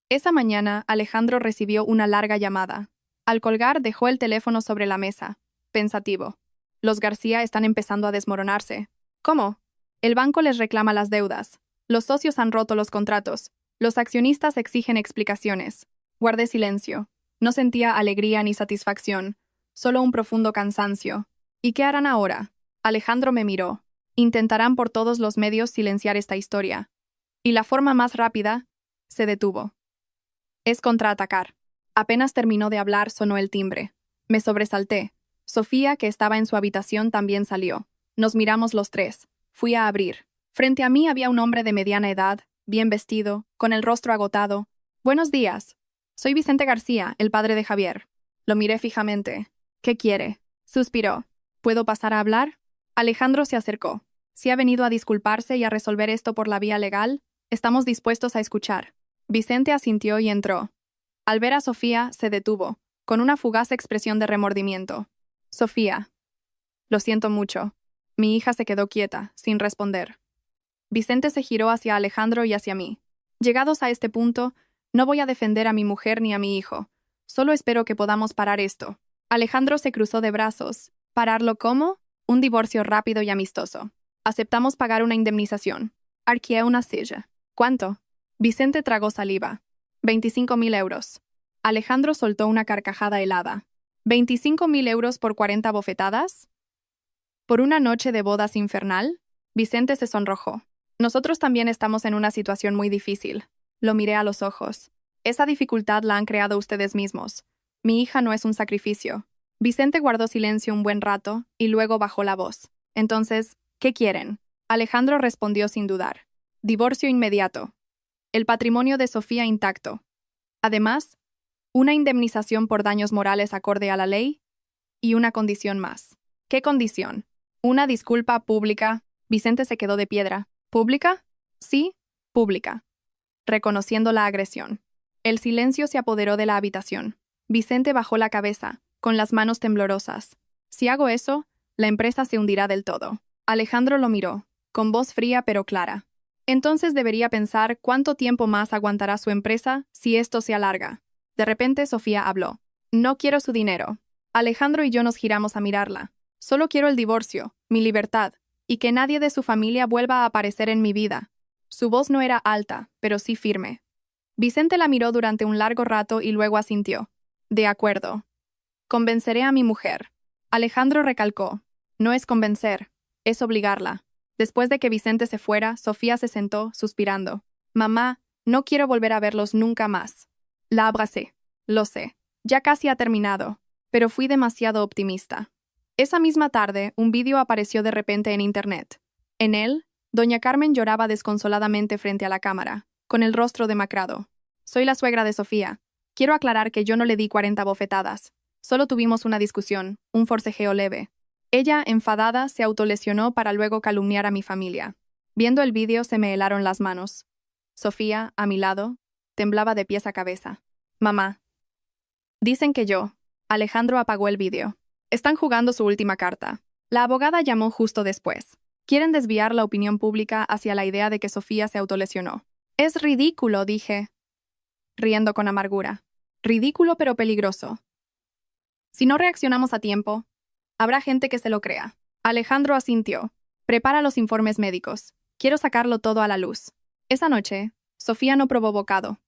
Esa mañana, Alejandro recibió una larga llamada. Al colgar, dejó el teléfono sobre la mesa, pensativo. Los García están empezando a desmoronarse. ¿Cómo? El banco les reclama las deudas. Los socios han roto los contratos. Los accionistas exigen explicaciones. Guardé silencio. No sentía alegría ni satisfacción, solo un profundo cansancio. ¿Y qué harán ahora? Alejandro me miró. Intentarán por todos los medios silenciar esta historia. Y la forma más rápida, se detuvo. Es contraatacar. Apenas terminó de hablar, sonó el timbre. Me sobresalté. Sofía, que estaba en su habitación, también salió. Nos miramos los tres. Fui a abrir. Frente a mí había un hombre de mediana edad, bien vestido, con el rostro agotado. Buenos días. Soy Vicente García, el padre de Javier. Lo miré fijamente. ¿Qué quiere? Suspiró. ¿Puedo pasar a hablar? Alejandro se acercó. Si ha venido a disculparse y a resolver esto por la vía legal, estamos dispuestos a escuchar. Vicente asintió y entró. Al ver a Sofía, se detuvo, con una fugaz expresión de remordimiento. Sofía. Lo siento mucho. Mi hija se quedó quieta, sin responder. Vicente se giró hacia Alejandro y hacia mí. Llegados a este punto, no voy a defender a mi mujer ni a mi hijo. Solo espero que podamos parar esto. Alejandro se cruzó de brazos. ¿Pararlo cómo? Un divorcio rápido y amistoso. Aceptamos pagar una indemnización. Arqueé una silla. ¿Cuánto? Vicente tragó saliva. 25.000 euros. Alejandro soltó una carcajada helada. ¿25.000 euros por 40 bofetadas? ¿Por una noche de bodas infernal? Vicente se sonrojó. Nosotros también estamos en una situación muy difícil. Lo miré a los ojos. Esa dificultad la han creado ustedes mismos. Mi hija no es un sacrificio. Vicente guardó silencio un buen rato y luego bajó la voz. Entonces, ¿qué quieren? Alejandro respondió sin dudar. Divorcio inmediato. El patrimonio de Sofía intacto. Además, una indemnización por daños morales acorde a la ley y una condición más. ¿Qué condición? Una disculpa pública. Vicente se quedó de piedra. ¿Pública? Sí, pública. Reconociendo la agresión. El silencio se apoderó de la habitación. Vicente bajó la cabeza, con las manos temblorosas. Si hago eso, la empresa se hundirá del todo. Alejandro lo miró, con voz fría pero clara. Entonces debería pensar cuánto tiempo más aguantará su empresa si esto se alarga. De repente Sofía habló. No quiero su dinero. Alejandro y yo nos giramos a mirarla. Solo quiero el divorcio, mi libertad, y que nadie de su familia vuelva a aparecer en mi vida. Su voz no era alta, pero sí firme. Vicente la miró durante un largo rato y luego asintió. De acuerdo. Convenceré a mi mujer. Alejandro recalcó. No es convencer, es obligarla. Después de que Vicente se fuera, Sofía se sentó, suspirando. Mamá, no quiero volver a verlos nunca más. La abracé. Lo sé. Ya casi ha terminado. Pero fui demasiado optimista. Esa misma tarde, un vídeo apareció de repente en Internet. En él, doña Carmen lloraba desconsoladamente frente a la cámara, con el rostro demacrado. Soy la suegra de Sofía. Quiero aclarar que yo no le di 40 bofetadas. Solo tuvimos una discusión, un forcejeo leve. Ella, enfadada, se autolesionó para luego calumniar a mi familia. Viendo el vídeo se me helaron las manos. Sofía, a mi lado, temblaba de pies a cabeza. Mamá. Dicen que yo. Alejandro apagó el vídeo. Están jugando su última carta. La abogada llamó justo después. Quieren desviar la opinión pública hacia la idea de que Sofía se autolesionó. Es ridículo, dije, riendo con amargura. Ridículo pero peligroso. Si no reaccionamos a tiempo, habrá gente que se lo crea. Alejandro asintió. Prepara los informes médicos. Quiero sacarlo todo a la luz. Esa noche, Sofía no probó bocado.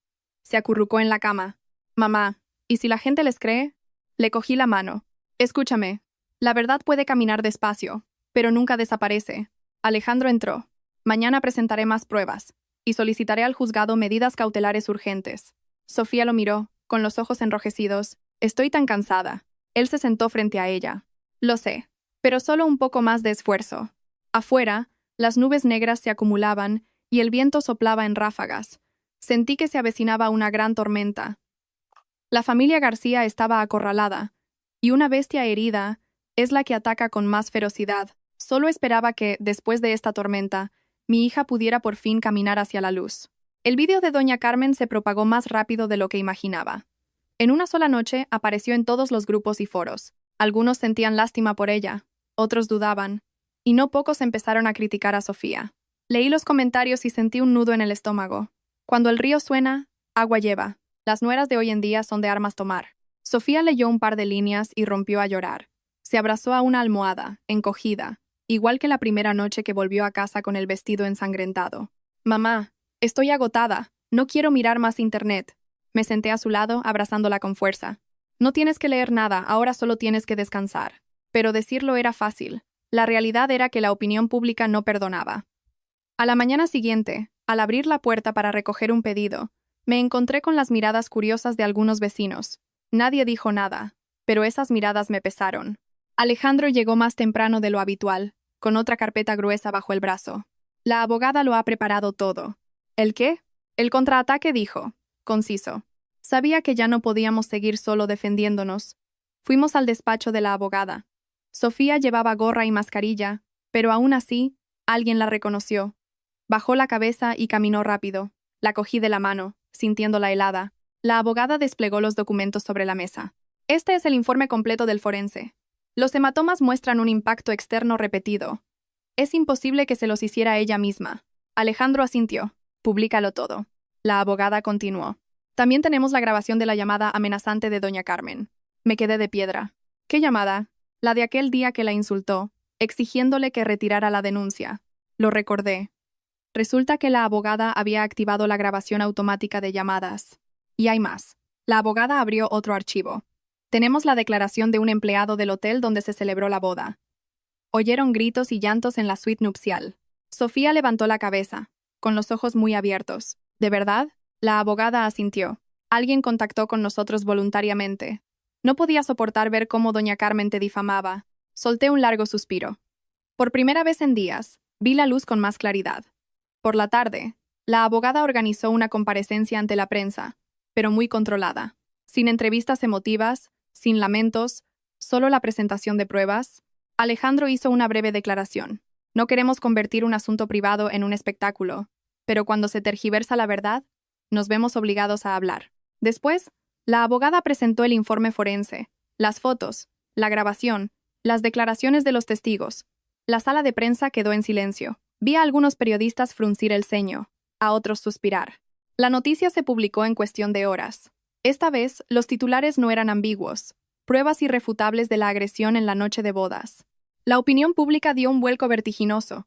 Se acurrucó en la cama. Mamá, ¿y si la gente les cree? Le cogí la mano. Escúchame. La verdad puede caminar despacio, pero nunca desaparece. Alejandro entró. Mañana presentaré más pruebas y solicitaré al juzgado medidas cautelares urgentes. Sofía lo miró, con los ojos enrojecidos. Estoy tan cansada. Él se sentó frente a ella. Lo sé, pero solo un poco más de esfuerzo. Afuera, las nubes negras se acumulaban y el viento soplaba en ráfagas. Sentí que se avecinaba una gran tormenta. La familia García estaba acorralada, y una bestia herida es la que ataca con más ferocidad. Solo esperaba que, después de esta tormenta, mi hija pudiera por fin caminar hacia la luz. El vídeo de Doña Carmen se propagó más rápido de lo que imaginaba. En una sola noche apareció en todos los grupos y foros. Algunos sentían lástima por ella, otros dudaban, y no pocos empezaron a criticar a Sofía. Leí los comentarios y sentí un nudo en el estómago. Cuando el río suena, agua lleva. Las nueras de hoy en día son de armas tomar. Sofía leyó un par de líneas y rompió a llorar. Se abrazó a una almohada, encogida, igual que la primera noche que volvió a casa con el vestido ensangrentado. Mamá, estoy agotada, no quiero mirar más internet. Me senté a su lado, abrazándola con fuerza. No tienes que leer nada, ahora solo tienes que descansar. Pero decirlo era fácil. La realidad era que la opinión pública no perdonaba. A la mañana siguiente, al abrir la puerta para recoger un pedido, me encontré con las miradas curiosas de algunos vecinos. Nadie dijo nada, pero esas miradas me pesaron. Alejandro llegó más temprano de lo habitual, con otra carpeta gruesa bajo el brazo. La abogada lo ha preparado todo. ¿El qué? El contraataque, dijo, conciso. Sabía que ya no podíamos seguir solo defendiéndonos. Fuimos al despacho de la abogada. Sofía llevaba gorra y mascarilla, pero aún así, alguien la reconoció. Bajó la cabeza y caminó rápido. La cogí de la mano, sintiéndola helada. La abogada desplegó los documentos sobre la mesa. Este es el informe completo del forense. Los hematomas muestran un impacto externo repetido. Es imposible que se los hiciera ella misma. Alejandro asintió. Públicalo todo. La abogada continuó. También tenemos la grabación de la llamada amenazante de Doña Carmen. Me quedé de piedra. ¿Qué llamada? La de aquel día que la insultó, exigiéndole que retirara la denuncia. Lo recordé. Resulta que la abogada había activado la grabación automática de llamadas. Y hay más. La abogada abrió otro archivo. Tenemos la declaración de un empleado del hotel donde se celebró la boda. Oyeron gritos y llantos en la suite nupcial. Sofía levantó la cabeza, con los ojos muy abiertos. ¿De verdad? La abogada asintió. Alguien contactó con nosotros voluntariamente. No podía soportar ver cómo Doña Carmen te difamaba. Solté un largo suspiro. Por primera vez en días, vi la luz con más claridad. Por la tarde, la abogada organizó una comparecencia ante la prensa, pero muy controlada. Sin entrevistas emotivas, sin lamentos, solo la presentación de pruebas. Alejandro hizo una breve declaración. No queremos convertir un asunto privado en un espectáculo, pero cuando se tergiversa la verdad, nos vemos obligados a hablar. Después, la abogada presentó el informe forense, las fotos, la grabación, las declaraciones de los testigos. La sala de prensa quedó en silencio. Vi a algunos periodistas fruncir el ceño, a otros suspirar. La noticia se publicó en cuestión de horas. Esta vez, los titulares no eran ambiguos. Pruebas irrefutables de la agresión en la noche de bodas. La opinión pública dio un vuelco vertiginoso.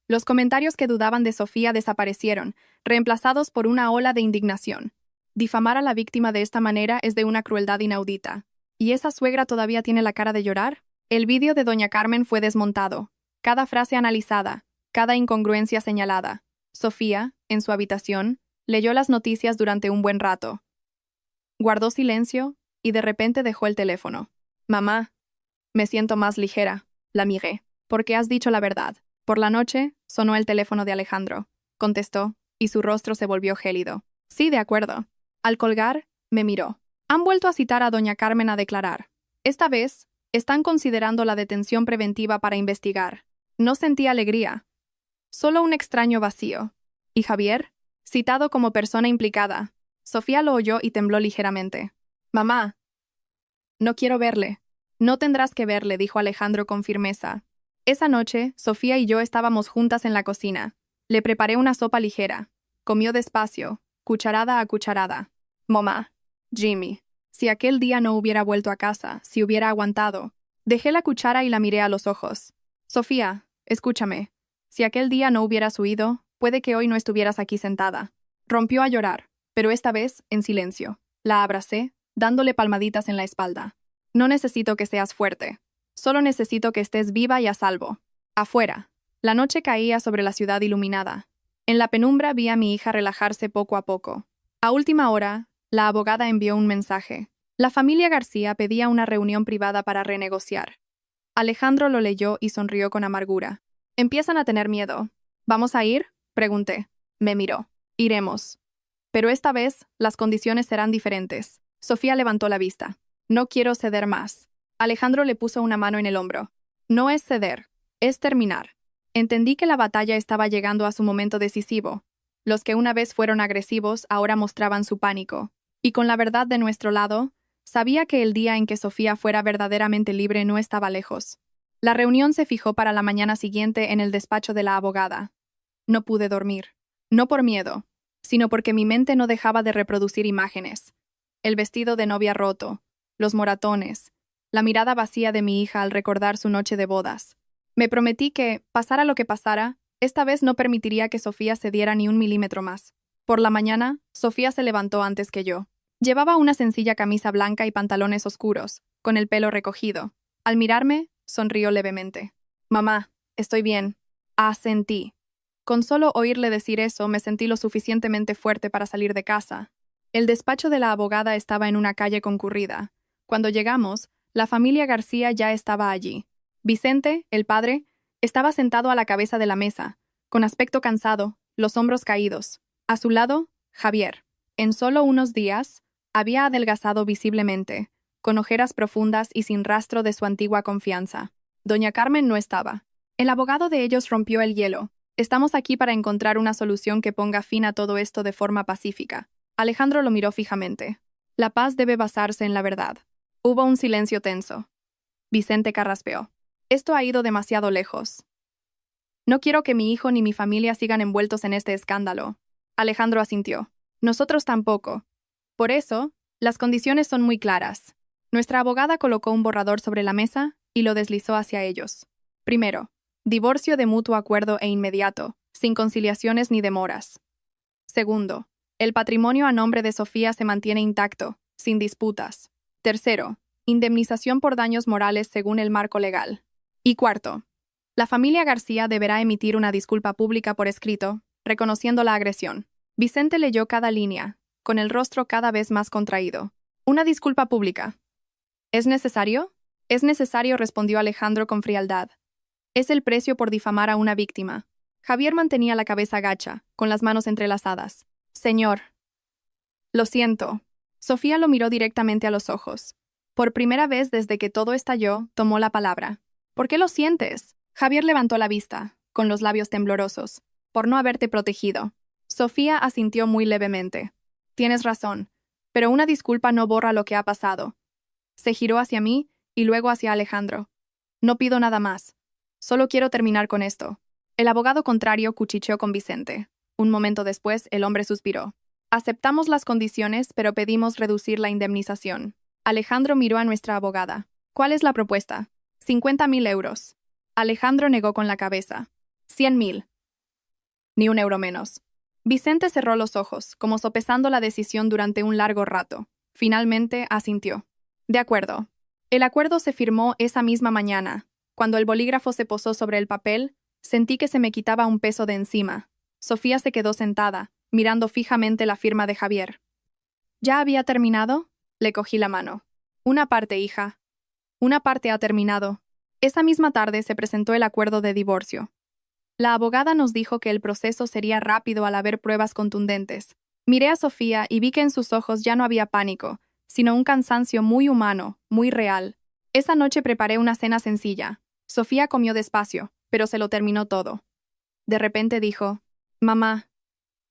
Los comentarios que dudaban de Sofía desaparecieron, reemplazados por una ola de indignación. Difamar a la víctima de esta manera es de una crueldad inaudita. ¿Y esa suegra todavía tiene la cara de llorar? El vídeo de Doña Carmen fue desmontado. Cada frase analizada, cada incongruencia señalada. Sofía, en su habitación, leyó las noticias durante un buen rato. Guardó silencio y de repente dejó el teléfono. Mamá, me siento más ligera, la miré. Porque has dicho la verdad. Por la noche, sonó el teléfono de Alejandro. Contestó, y su rostro se volvió gélido. Sí, de acuerdo. Al colgar, me miró. Han vuelto a citar a Doña Carmen a declarar. Esta vez, están considerando la detención preventiva para investigar. No sentí alegría. Solo un extraño vacío. ¿Y Javier? Citado como persona implicada. Sofía lo oyó y tembló ligeramente. Mamá. No quiero verle. No tendrás que verle, dijo Alejandro con firmeza. Esa noche, Sofía y yo estábamos juntas en la cocina. Le preparé una sopa ligera. Comió despacio, cucharada a cucharada. Mamá. Jimmy. Si aquel día no hubiera vuelto a casa, si hubiera aguantado. Dejé la cuchara y la miré a los ojos. Sofía, escúchame. Si aquel día no hubieras huido, puede que hoy no estuvieras aquí sentada. Rompió a llorar, pero esta vez en silencio. La abracé, dándole palmaditas en la espalda. No necesito que seas fuerte. Solo necesito que estés viva y a salvo. Afuera. La noche caía sobre la ciudad iluminada. En la penumbra vi a mi hija relajarse poco a poco. A última hora, la abogada envió un mensaje. La familia García pedía una reunión privada para renegociar. Alejandro lo leyó y sonrió con amargura. Empiezan a tener miedo. ¿Vamos a ir? Pregunté. Me miró. Iremos. Pero esta vez, las condiciones serán diferentes. Sofía levantó la vista. No quiero ceder más. Alejandro le puso una mano en el hombro. No es ceder, es terminar. Entendí que la batalla estaba llegando a su momento decisivo. Los que una vez fueron agresivos ahora mostraban su pánico. Y con la verdad de nuestro lado, sabía que el día en que Sofía fuera verdaderamente libre no estaba lejos. La reunión se fijó para la mañana siguiente en el despacho de la abogada. No pude dormir. No por miedo, sino porque mi mente no dejaba de reproducir imágenes. El vestido de novia roto, los moratones, la mirada vacía de mi hija al recordar su noche de bodas. Me prometí que, pasara lo que pasara, esta vez no permitiría que Sofía cediera ni un milímetro más. Por la mañana, Sofía se levantó antes que yo. Llevaba una sencilla camisa blanca y pantalones oscuros, con el pelo recogido. Al mirarme, sonrió levemente. «Mamá, estoy bien». Asentí. Con solo oírle decir eso, me sentí lo suficientemente fuerte para salir de casa. El despacho de la abogada estaba en una calle concurrida. Cuando llegamos, la familia García ya estaba allí. Vicente, el padre, estaba sentado a la cabeza de la mesa, con aspecto cansado, los hombros caídos. A su lado, Javier. En solo unos días, había adelgazado visiblemente, con ojeras profundas y sin rastro de su antigua confianza. Doña Carmen no estaba. El abogado de ellos rompió el hielo. Estamos aquí para encontrar una solución que ponga fin a todo esto de forma pacífica. Alejandro lo miró fijamente. La paz debe basarse en la verdad. Hubo un silencio tenso. Vicente carraspeó. Esto ha ido demasiado lejos. No quiero que mi hijo ni mi familia sigan envueltos en este escándalo. Alejandro asintió. Nosotros tampoco. Por eso, las condiciones son muy claras. Nuestra abogada colocó un borrador sobre la mesa y lo deslizó hacia ellos. Primero, divorcio de mutuo acuerdo e inmediato, sin conciliaciones ni demoras. Segundo, el patrimonio a nombre de Sofía se mantiene intacto, sin disputas. Tercero, indemnización por daños morales según el marco legal. Y cuarto, la familia García deberá emitir una disculpa pública por escrito, reconociendo la agresión. Vicente leyó cada línea, con el rostro cada vez más contraído. Una disculpa pública. ¿Es necesario? Es necesario, respondió Alejandro con frialdad. Es el precio por difamar a una víctima. Javier mantenía la cabeza gacha, con las manos entrelazadas. Señor. Lo siento. Sofía lo miró directamente a los ojos. Por primera vez desde que todo estalló, tomó la palabra. ¿Por qué lo sientes? Javier levantó la vista, con los labios temblorosos. Por no haberte protegido. Sofía asintió muy levemente. Tienes razón, pero una disculpa no borra lo que ha pasado. Se giró hacia mí y luego hacia Alejandro. No pido nada más. Solo quiero terminar con esto. El abogado contrario cuchicheó con Vicente. Un momento después, el hombre suspiró. Aceptamos las condiciones, pero pedimos reducir la indemnización. Alejandro miró a nuestra abogada. ¿Cuál es la propuesta? 50.000 euros. Alejandro negó con la cabeza. 100.000. Ni un euro menos. Vicente cerró los ojos, como sopesando la decisión durante un largo rato. Finalmente, asintió. De acuerdo. El acuerdo se firmó esa misma mañana. Cuando el bolígrafo se posó sobre el papel, sentí que se me quitaba un peso de encima. Sofía se quedó sentada, mirando fijamente la firma de Javier. ¿Ya había terminado? Le cogí la mano. Una parte, hija. Una parte ha terminado. Esa misma tarde se presentó el acuerdo de divorcio. La abogada nos dijo que el proceso sería rápido al haber pruebas contundentes. Miré a Sofía y vi que en sus ojos ya no había pánico, sino un cansancio muy humano, muy real. Esa noche preparé una cena sencilla. Sofía comió despacio, pero se lo terminó todo. De repente dijo, «Mamá,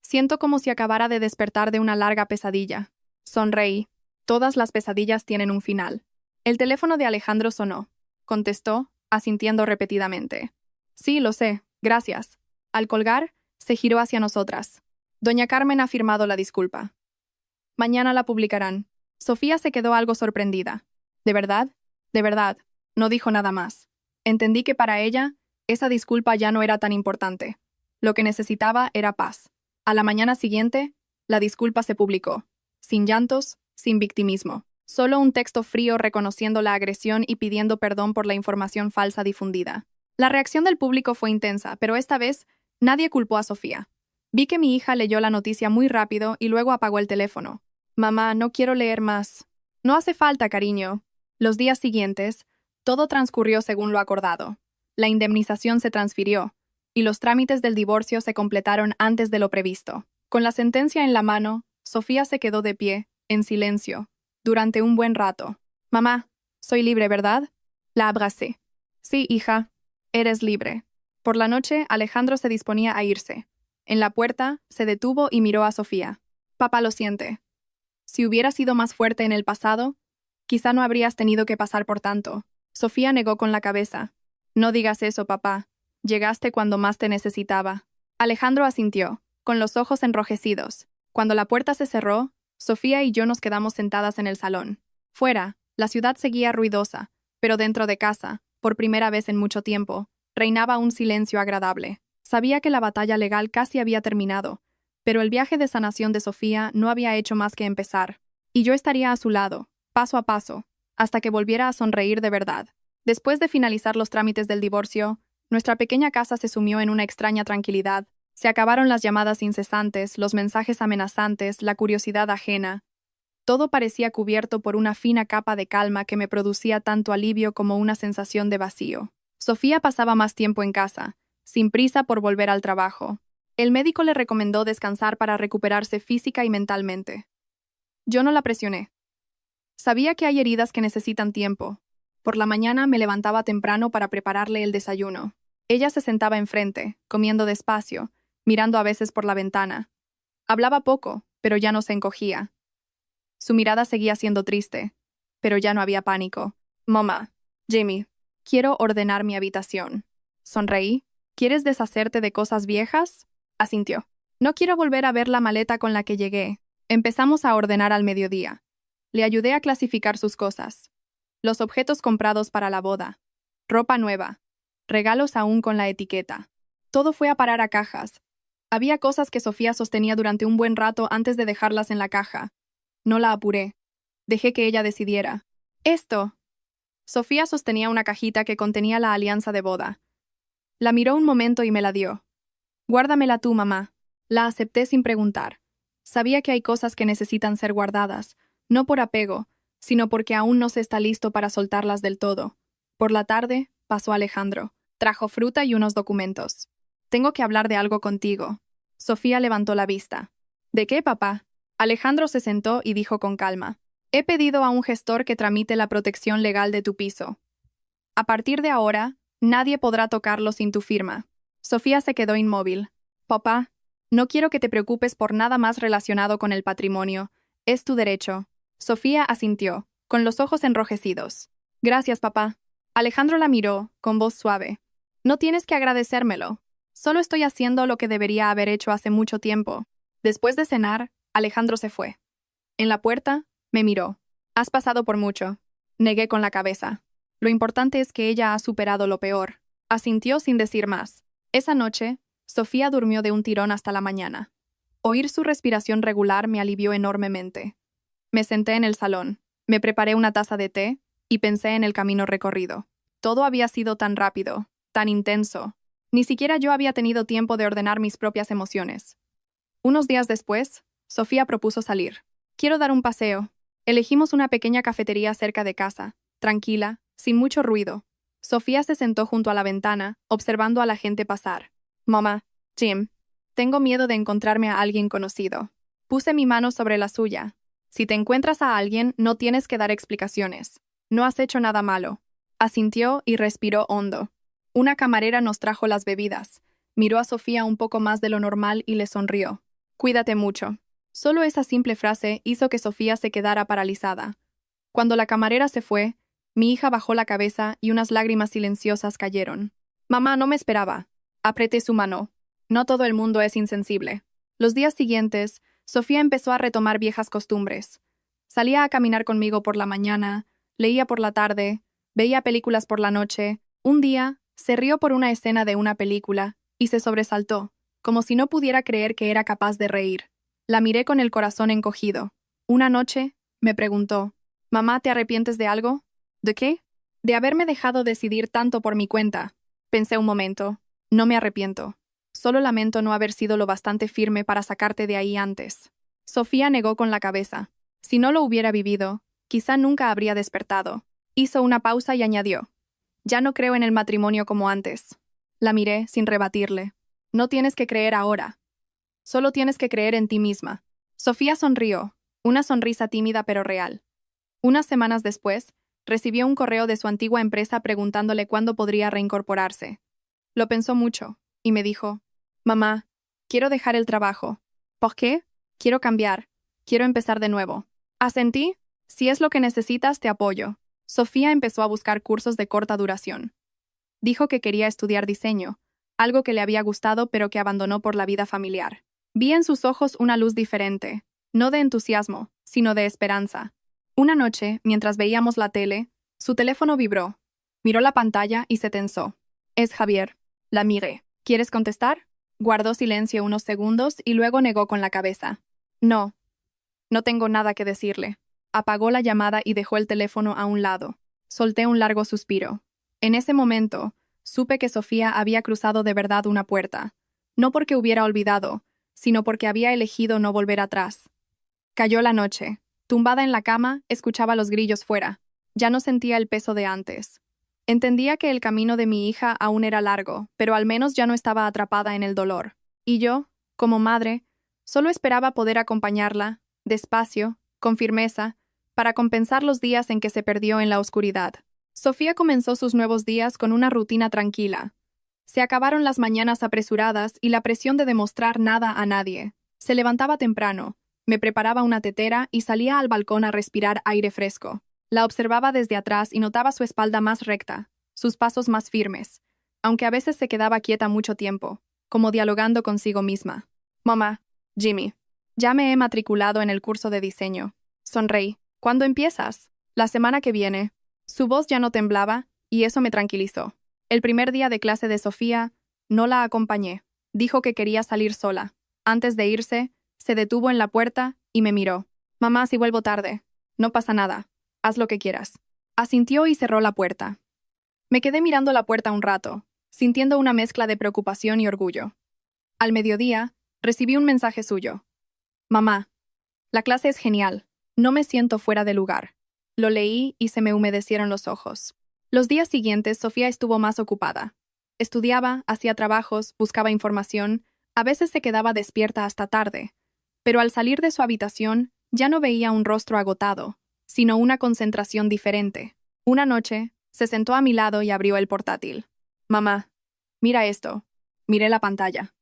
siento como si acabara de despertar de una larga pesadilla». Sonreí. Todas las pesadillas tienen un final. El teléfono de Alejandro sonó. Contestó, asintiendo repetidamente. «Sí, lo sé, gracias». Al colgar, se giró hacia nosotras. Doña Carmen ha firmado la disculpa. Mañana la publicarán. Sofía se quedó algo sorprendida. ¿De verdad? De verdad. No dijo nada más. Entendí que para ella, esa disculpa ya no era tan importante. Lo que necesitaba era paz. A la mañana siguiente, la disculpa se publicó. Sin llantos, sin victimismo. Solo un texto frío reconociendo la agresión y pidiendo perdón por la información falsa difundida. La reacción del público fue intensa, pero esta vez, nadie culpó a Sofía. Vi que mi hija leyó la noticia muy rápido y luego apagó el teléfono. «Mamá, no quiero leer más». «No hace falta, cariño». Los días siguientes, Todo transcurrió según lo acordado. La indemnización se transfirió, y los trámites del divorcio se completaron antes de lo previsto. Con la sentencia en la mano, Sofía se quedó de pie, en silencio, durante un buen rato. Mamá, soy libre, ¿verdad? La abracé. Sí, hija, eres libre. Por la noche, Alejandro se disponía a irse. En la puerta, se detuvo y miró a Sofía. Papá lo siente. Si hubieras sido más fuerte en el pasado, quizá no habrías tenido que pasar por tanto. Sofía negó con la cabeza. No digas eso, papá. Llegaste cuando más te necesitaba. Alejandro asintió, con los ojos enrojecidos. Cuando la puerta se cerró, Sofía y yo nos quedamos sentadas en el salón. Fuera, la ciudad seguía ruidosa, pero dentro de casa, por primera vez en mucho tiempo, reinaba un silencio agradable. Sabía que la batalla legal casi había terminado, pero el viaje de sanación de Sofía no había hecho más que empezar, y yo estaría a su lado, paso a paso, hasta que volviera a sonreír de verdad. Después de finalizar los trámites del divorcio, nuestra pequeña casa se sumió en una extraña tranquilidad. Se acabaron las llamadas incesantes, los mensajes amenazantes, la curiosidad ajena. Todo parecía cubierto por una fina capa de calma que me producía tanto alivio como una sensación de vacío. Sofía pasaba más tiempo en casa, sin prisa por volver al trabajo. El médico le recomendó descansar para recuperarse física y mentalmente. Yo no la presioné. Sabía que hay heridas que necesitan tiempo. Por la mañana me levantaba temprano para prepararle el desayuno. Ella se sentaba enfrente, comiendo despacio, mirando a veces por la ventana. Hablaba poco, pero ya no se encogía. Su mirada seguía siendo triste, pero ya no había pánico. Mamá, Jamie, quiero ordenar mi habitación. Sonreí. ¿Quieres deshacerte de cosas viejas? Asintió. No quiero volver a ver la maleta con la que llegué. Empezamos a ordenar al mediodía. Le ayudé a clasificar sus cosas. Los objetos comprados para la boda. Ropa nueva. Regalos aún con la etiqueta. Todo fue a parar a cajas. Había cosas que Sofía sostenía durante un buen rato antes de dejarlas en la caja. No la apuré. Dejé que ella decidiera. Esto. Sofía sostenía una cajita que contenía la alianza de boda. La miró un momento y me la dio. Guárdamela tú, mamá. La acepté sin preguntar. Sabía que hay cosas que necesitan ser guardadas, no por apego, sino porque aún no se está listo para soltarlas del todo. Por la tarde, pasó Alejandro. Trajo fruta y unos documentos. Tengo que hablar de algo contigo. Sofía levantó la vista. ¿De qué, papá? Alejandro se sentó y dijo con calma. He pedido a un gestor que tramite la protección legal de tu piso. A partir de ahora, nadie podrá tocarlo sin tu firma. Sofía se quedó inmóvil. Papá, no quiero que te preocupes por nada más relacionado con el patrimonio. Es tu derecho. Sofía asintió, con los ojos enrojecidos. Gracias, papá. Alejandro la miró, con voz suave. No tienes que agradecérmelo. Solo estoy haciendo lo que debería haber hecho hace mucho tiempo. Después de cenar, Alejandro se fue. En la puerta, me miró. Has pasado por mucho. Negué con la cabeza. Lo importante es que ella ha superado lo peor. Asintió sin decir más. Esa noche, Sofía durmió de un tirón hasta la mañana. Oír su respiración regular me alivió enormemente. Me senté en el salón, me preparé una taza de té y pensé en el camino recorrido. Todo había sido tan rápido, tan intenso. Ni siquiera yo había tenido tiempo de ordenar mis propias emociones. Unos días después, Sofía propuso salir. Quiero dar un paseo. Elegimos una pequeña cafetería cerca de casa, tranquila, sin mucho ruido. Sofía se sentó junto a la ventana, observando a la gente pasar. Mamá, Jim, tengo miedo de encontrarme a alguien conocido. Puse mi mano sobre la suya. Si te encuentras a alguien, no tienes que dar explicaciones. No has hecho nada malo. Asintió y respiró hondo. Una camarera nos trajo las bebidas. Miró a Sofía un poco más de lo normal y le sonrió. Cuídate mucho. Solo esa simple frase hizo que Sofía se quedara paralizada. Cuando la camarera se fue, mi hija bajó la cabeza y unas lágrimas silenciosas cayeron. Mamá, no me esperaba. Apreté su mano. No todo el mundo es insensible. Los días siguientes, Sofía empezó a retomar viejas costumbres. Salía a caminar conmigo por la mañana, leía por la tarde, veía películas por la noche. Un día, se rió por una escena de una película y se sobresaltó, como si no pudiera creer que era capaz de reír. La miré con el corazón encogido. Una noche, me preguntó, «Mamá, ¿te arrepientes de algo?» «¿De qué?» «De haberme dejado decidir tanto por mi cuenta». Pensé un momento. No me arrepiento. Solo lamento no haber sido lo bastante firme para sacarte de ahí antes. Sofía negó con la cabeza. Si no lo hubiera vivido, quizá nunca habría despertado. Hizo una pausa y añadió, Ya no creo en el matrimonio como antes. La miré sin rebatirle. No tienes que creer ahora. Solo tienes que creer en ti misma. Sofía sonrió, una sonrisa tímida pero real. Unas semanas después, recibió un correo de su antigua empresa preguntándole cuándo podría reincorporarse. Lo pensó mucho, y me dijo, «Mamá, quiero dejar el trabajo. ¿Por qué? Quiero cambiar. Quiero empezar de nuevo». Asentí, «Si es lo que necesitas, te apoyo». Sofía empezó a buscar cursos de corta duración. Dijo que quería estudiar diseño, algo que le había gustado pero que abandonó por la vida familiar. Vi en sus ojos una luz diferente, no de entusiasmo, sino de esperanza. Una noche, mientras veíamos la tele, su teléfono vibró. Miró la pantalla y se tensó. «Es Javier». La miré. «¿Quieres contestar?» Guardó silencio unos segundos y luego negó con la cabeza. «No. No tengo nada que decirle». Apagó la llamada y dejó el teléfono a un lado. Solté un largo suspiro. En ese momento, supe que Sofía había cruzado de verdad una puerta. No porque hubiera olvidado, sino porque había elegido no volver atrás. Cayó la noche. Tumbada en la cama, escuchaba los grillos fuera. Ya no sentía el peso de antes. Entendía que el camino de mi hija aún era largo, pero al menos ya no estaba atrapada en el dolor. Y yo, como madre, solo esperaba poder acompañarla, despacio, con firmeza, para compensar los días en que se perdió en la oscuridad. Sofía comenzó sus nuevos días con una rutina tranquila. Se acabaron las mañanas apresuradas y la presión de demostrar nada a nadie. Se levantaba temprano, me preparaba una tetera y salía al balcón a respirar aire fresco. La observaba desde atrás y notaba su espalda más recta, sus pasos más firmes, aunque a veces se quedaba quieta mucho tiempo, como dialogando consigo misma. «Mamá, Jimmy, ya me he matriculado en el curso de diseño». Sonreí. «¿Cuándo empiezas?» «La semana que viene». Su voz ya no temblaba, y eso me tranquilizó. El primer día de clase de Sofía, no la acompañé. Dijo que quería salir sola. Antes de irse, se detuvo en la puerta y me miró. «Mamá, si vuelvo tarde». «No pasa nada. Haz lo que quieras». Asintió y cerró la puerta. Me quedé mirando la puerta un rato, sintiendo una mezcla de preocupación y orgullo. Al mediodía, recibí un mensaje suyo. «Mamá, la clase es genial. No me siento fuera de lugar». Lo leí y se me humedecieron los ojos. Los días siguientes, Sofía estuvo más ocupada. Estudiaba, hacía trabajos, buscaba información, a veces se quedaba despierta hasta tarde. Pero al salir de su habitación, ya no veía un rostro agotado, sino una concentración diferente. Una noche, se sentó a mi lado y abrió el portátil. «Mamá, mira esto». Miré la pantalla.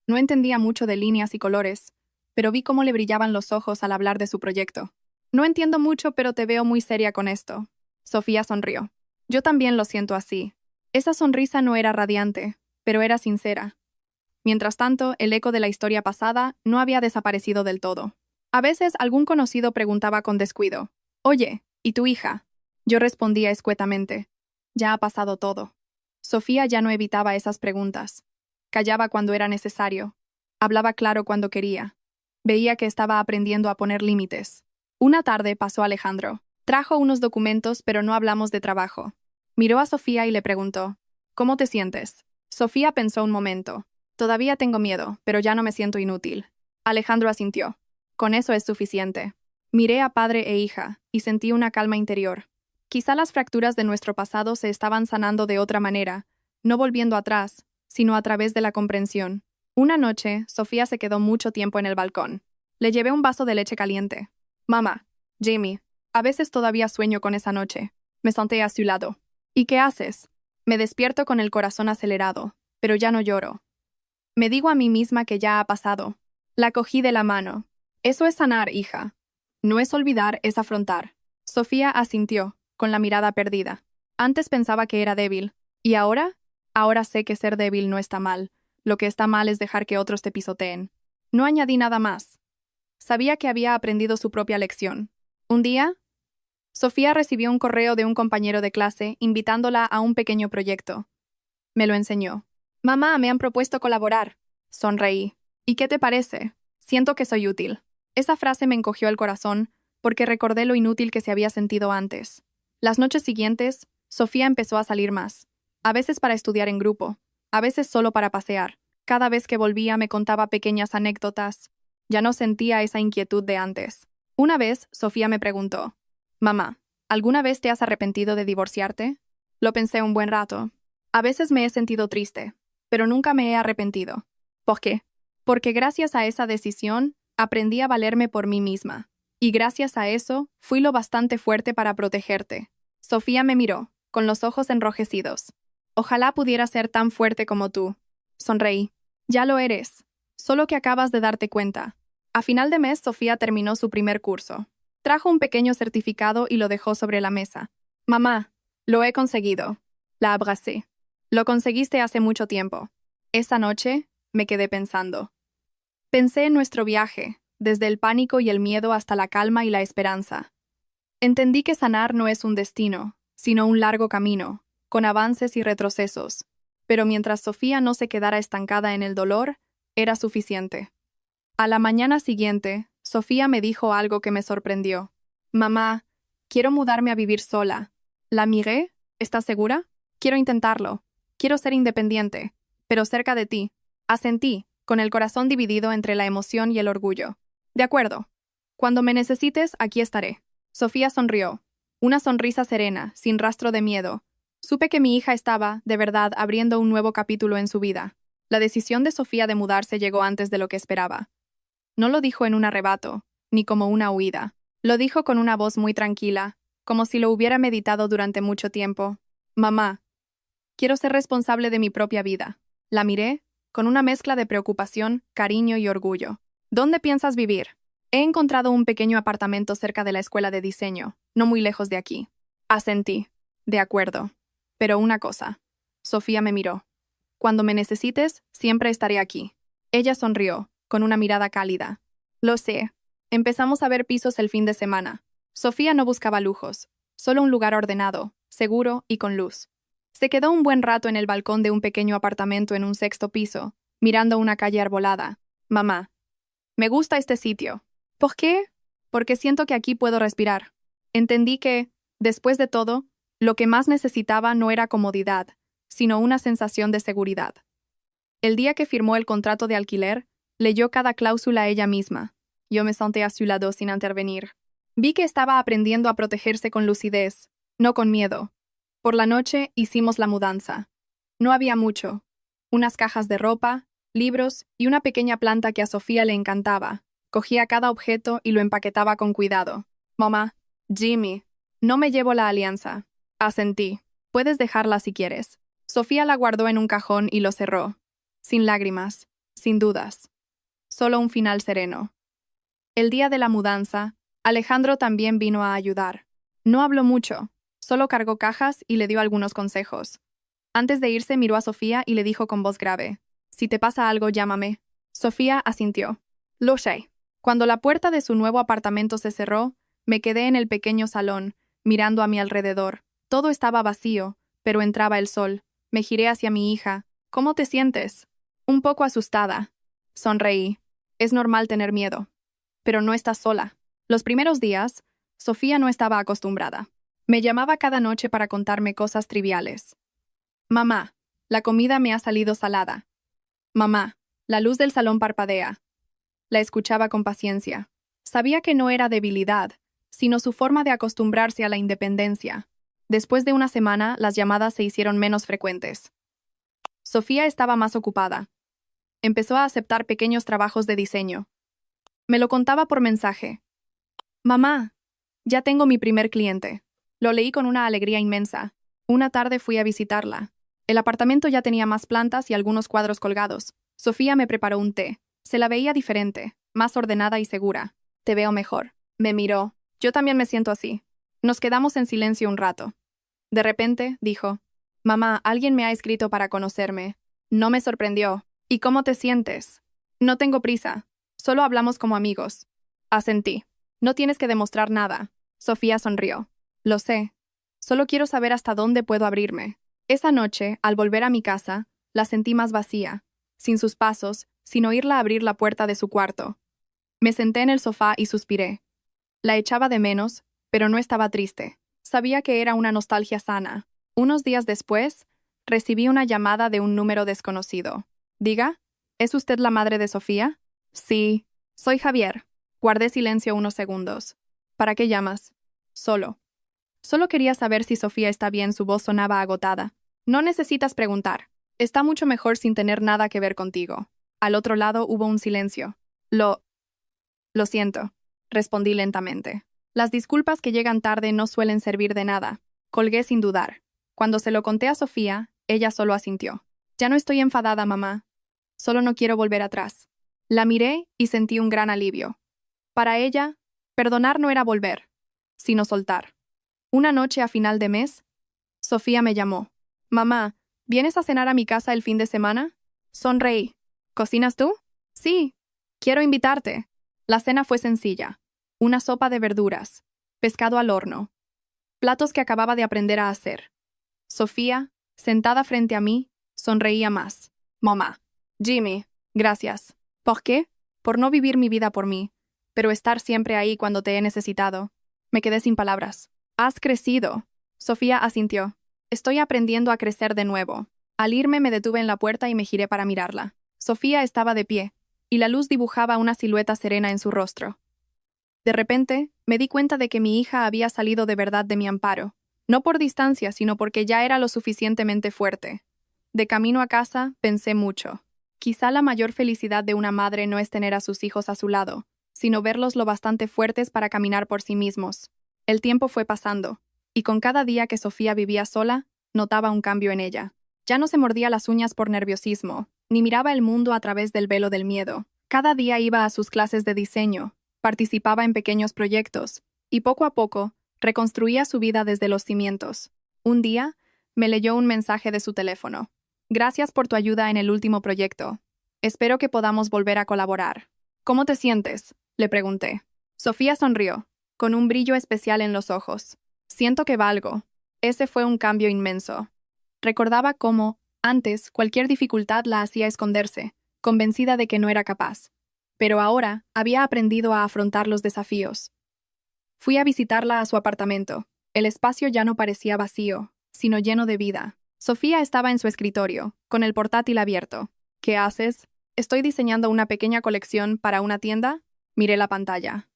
No entendía mucho de líneas y colores, pero vi cómo le brillaban los ojos al hablar de su proyecto. «No entiendo mucho, pero te veo muy seria con esto». Sofía sonrió. «Yo también lo siento así». Esa sonrisa no era radiante, pero era sincera. Mientras tanto, el eco de la historia pasada no había desaparecido del todo. A veces algún conocido preguntaba con descuido, «Oye, ¿y tu hija?» Yo respondía escuetamente, «Ya ha pasado todo». Sofía ya no evitaba esas preguntas. Callaba cuando era necesario. Hablaba claro cuando quería. Veía que estaba aprendiendo a poner límites. Una tarde pasó Alejandro. Trajo unos documentos, pero no hablamos de trabajo. Miró a Sofía y le preguntó, «¿Cómo te sientes?» Sofía pensó un momento. «Todavía tengo miedo, pero ya no me siento inútil». Alejandro asintió. «Con eso es suficiente». Miré a padre e hija, y sentí una calma interior. Quizá las fracturas de nuestro pasado se estaban sanando de otra manera, no volviendo atrás, sino a través de la comprensión. Una noche, Sofía se quedó mucho tiempo en el balcón. Le llevé un vaso de leche caliente. «Mamá, Jamie, a veces todavía sueño con esa noche». Me senté a su lado. «¿Y qué haces?» Me despierto con el corazón acelerado, pero ya no lloro. Me digo a mí misma que ya ha pasado. La cogí de la mano. «Eso es sanar, hija. No es olvidar, es afrontar». Sofía asintió, con la mirada perdida. Antes pensaba que era débil. ¿Y ahora? Ahora sé que ser débil no está mal. Lo que está mal es dejar que otros te pisoteen. No añadí nada más. Sabía que había aprendido su propia lección. Un día, Sofía recibió un correo de un compañero de clase invitándola a un pequeño proyecto. Me lo enseñó. «Mamá, me han propuesto colaborar». Sonreí. «¿Y qué te parece? Siento que soy útil». Esa frase me encogió el corazón porque recordé lo inútil que se había sentido antes. Las noches siguientes, Sofía empezó a salir más. A veces para estudiar en grupo, a veces solo para pasear. Cada vez que volvía me contaba pequeñas anécdotas. Ya no sentía esa inquietud de antes. Una vez, Sofía me preguntó, «Mamá, ¿alguna vez te has arrepentido de divorciarte?» Lo pensé un buen rato. A veces me he sentido triste, pero nunca me he arrepentido. ¿Por qué? Porque gracias a esa decisión, aprendí a valerme por mí misma. Y gracias a eso, fui lo bastante fuerte para protegerte. Sofía me miró, con los ojos enrojecidos. Ojalá pudiera ser tan fuerte como tú. Sonreí. Ya lo eres. Solo que acabas de darte cuenta. A final de mes, Sofía terminó su primer curso. Trajo un pequeño certificado y lo dejó sobre la mesa. Mamá, lo he conseguido. La abracé. Lo conseguiste hace mucho tiempo. Esa noche, me quedé pensando. Pensé en nuestro viaje, desde el pánico y el miedo hasta la calma y la esperanza. Entendí que sanar no es un destino, sino un largo camino, con avances y retrocesos. Pero mientras Sofía no se quedara estancada en el dolor, era suficiente. A la mañana siguiente, Sofía me dijo algo que me sorprendió. Mamá, quiero mudarme a vivir sola. La miré. ¿Estás segura? Quiero intentarlo. Quiero ser independiente, pero cerca de ti. Asentí, con el corazón dividido entre la emoción y el orgullo. De acuerdo. Cuando me necesites, aquí estaré. Sofía sonrió. Una sonrisa serena, sin rastro de miedo. Supe que mi hija estaba, de verdad, abriendo un nuevo capítulo en su vida. La decisión de Sofía de mudarse llegó antes de lo que esperaba. No lo dijo en un arrebato, ni como una huida. Lo dijo con una voz muy tranquila, como si lo hubiera meditado durante mucho tiempo. Mamá, quiero ser responsable de mi propia vida. La miré, con una mezcla de preocupación, cariño y orgullo. ¿Dónde piensas vivir? He encontrado un pequeño apartamento cerca de la escuela de diseño, no muy lejos de aquí. Asentí. De acuerdo. Pero una cosa. Sofía me miró. Cuando me necesites, siempre estaré aquí. Ella sonrió, con una mirada cálida. Lo sé. Empezamos a ver pisos el fin de semana. Sofía no buscaba lujos, solo un lugar ordenado, seguro y con luz. Se quedó un buen rato en el balcón de un pequeño apartamento en un sexto piso, mirando una calle arbolada. Mamá, me gusta este sitio. ¿Por qué? Porque siento que aquí puedo respirar. Entendí que, después de todo, lo que más necesitaba no era comodidad, sino una sensación de seguridad. El día que firmó el contrato de alquiler, leyó cada cláusula ella misma. Yo me senté a su lado sin intervenir. Vi que estaba aprendiendo a protegerse con lucidez, no con miedo. Por la noche hicimos la mudanza. No había mucho. Unas cajas de ropa, libros y una pequeña planta que a Sofía le encantaba. Cogía cada objeto y lo empaquetaba con cuidado. Mamá, Jimmy, no me llevo la alianza. Asentí. Puedes dejarla si quieres. Sofía la guardó en un cajón y lo cerró. Sin lágrimas, sin dudas. Solo un final sereno. El día de la mudanza, Alejandro también vino a ayudar. No habló mucho, solo cargó cajas y le dio algunos consejos. Antes de irse miró a Sofía y le dijo con voz grave, «Si te pasa algo, llámame». Sofía asintió. Lo sé. Cuando la puerta de su nuevo apartamento se cerró, me quedé en el pequeño salón, mirando a mi alrededor. Todo estaba vacío, pero entraba el sol. Me giré hacia mi hija. «¿Cómo te sientes?» Un poco asustada. Sonreí. Es normal tener miedo. Pero no estás sola. Los primeros días, Sofía no estaba acostumbrada. Me llamaba cada noche para contarme cosas triviales. Mamá, la comida me ha salido salada. Mamá, la luz del salón parpadea. La escuchaba con paciencia. Sabía que no era debilidad, sino su forma de acostumbrarse a la independencia. Después de una semana, las llamadas se hicieron menos frecuentes. Sofía estaba más ocupada. Empezó a aceptar pequeños trabajos de diseño. Me lo contaba por mensaje. Mamá, ya tengo mi primer cliente. Lo leí con una alegría inmensa. Una tarde fui a visitarla. El apartamento ya tenía más plantas y algunos cuadros colgados. Sofía me preparó un té. Se la veía diferente, más ordenada y segura. Te veo mejor. Me miró. Yo también me siento así. Nos quedamos en silencio un rato. De repente, dijo, Mamá, alguien me ha escrito para conocerme. No me sorprendió. ¿Y cómo te sientes? No tengo prisa. Solo hablamos como amigos. Asentí. No tienes que demostrar nada. Sofía sonrió. Lo sé. Solo quiero saber hasta dónde puedo abrirme. Esa noche, al volver a mi casa, la sentí más vacía, sin sus pasos, sin oírla abrir la puerta de su cuarto. Me senté en el sofá y suspiré. La echaba de menos, pero no estaba triste. Sabía que era una nostalgia sana. Unos días después, recibí una llamada de un número desconocido. Diga, ¿es usted la madre de Sofía? Sí, soy Javier. Guardé silencio unos segundos. ¿Para qué llamas? Solo. Solo quería saber si Sofía está bien, su voz sonaba agotada. No necesitas preguntar. Está mucho mejor sin tener nada que ver contigo. Al otro lado hubo un silencio. Lo siento, respondí lentamente. Las disculpas que llegan tarde no suelen servir de nada. Colgué sin dudar. Cuando se lo conté a Sofía, ella solo asintió. Ya no estoy enfadada, mamá. Solo no quiero volver atrás. La miré y sentí un gran alivio. Para ella, perdonar no era volver, sino soltar. Una noche a final de mes, Sofía me llamó. Mamá, ¿vienes a cenar a mi casa el fin de semana? Sonreí. ¿Cocinas tú? Sí. Quiero invitarte. La cena fue sencilla. Una sopa de verduras, pescado al horno, platos que acababa de aprender a hacer. Sofía, sentada frente a mí, sonreía más. Mamá. Jimmy, gracias. ¿Por qué? Por no vivir mi vida por mí, pero estar siempre ahí cuando te he necesitado. Me quedé sin palabras. Has crecido. Sofía asintió. Estoy aprendiendo a crecer de nuevo. Al irme me detuve en la puerta y me giré para mirarla. Sofía estaba de pie, y la luz dibujaba una silueta serena en su rostro. De repente, me di cuenta de que mi hija había salido de verdad de mi amparo, no por distancia, sino porque ya era lo suficientemente fuerte. De camino a casa, pensé mucho. Quizá la mayor felicidad de una madre no es tener a sus hijos a su lado, sino verlos lo bastante fuertes para caminar por sí mismos. El tiempo fue pasando, y con cada día que Sofía vivía sola, notaba un cambio en ella. Ya no se mordía las uñas por nerviosismo, ni miraba el mundo a través del velo del miedo. Cada día iba a sus clases de diseño, participaba en pequeños proyectos, y poco a poco, reconstruía su vida desde los cimientos. Un día, me leyó un mensaje de su teléfono. Gracias por tu ayuda en el último proyecto. Espero que podamos volver a colaborar. ¿Cómo te sientes?, le pregunté. Sofía sonrió, con un brillo especial en los ojos. Siento que valgo. Ese fue un cambio inmenso. Recordaba cómo, antes, cualquier dificultad la hacía esconderse, convencida de que no era capaz. Pero ahora había aprendido a afrontar los desafíos. Fui a visitarla a su apartamento. El espacio ya no parecía vacío, sino lleno de vida. Sofía estaba en su escritorio, con el portátil abierto. ¿Qué haces? Estoy diseñando una pequeña colección para una tienda. Miré la pantalla.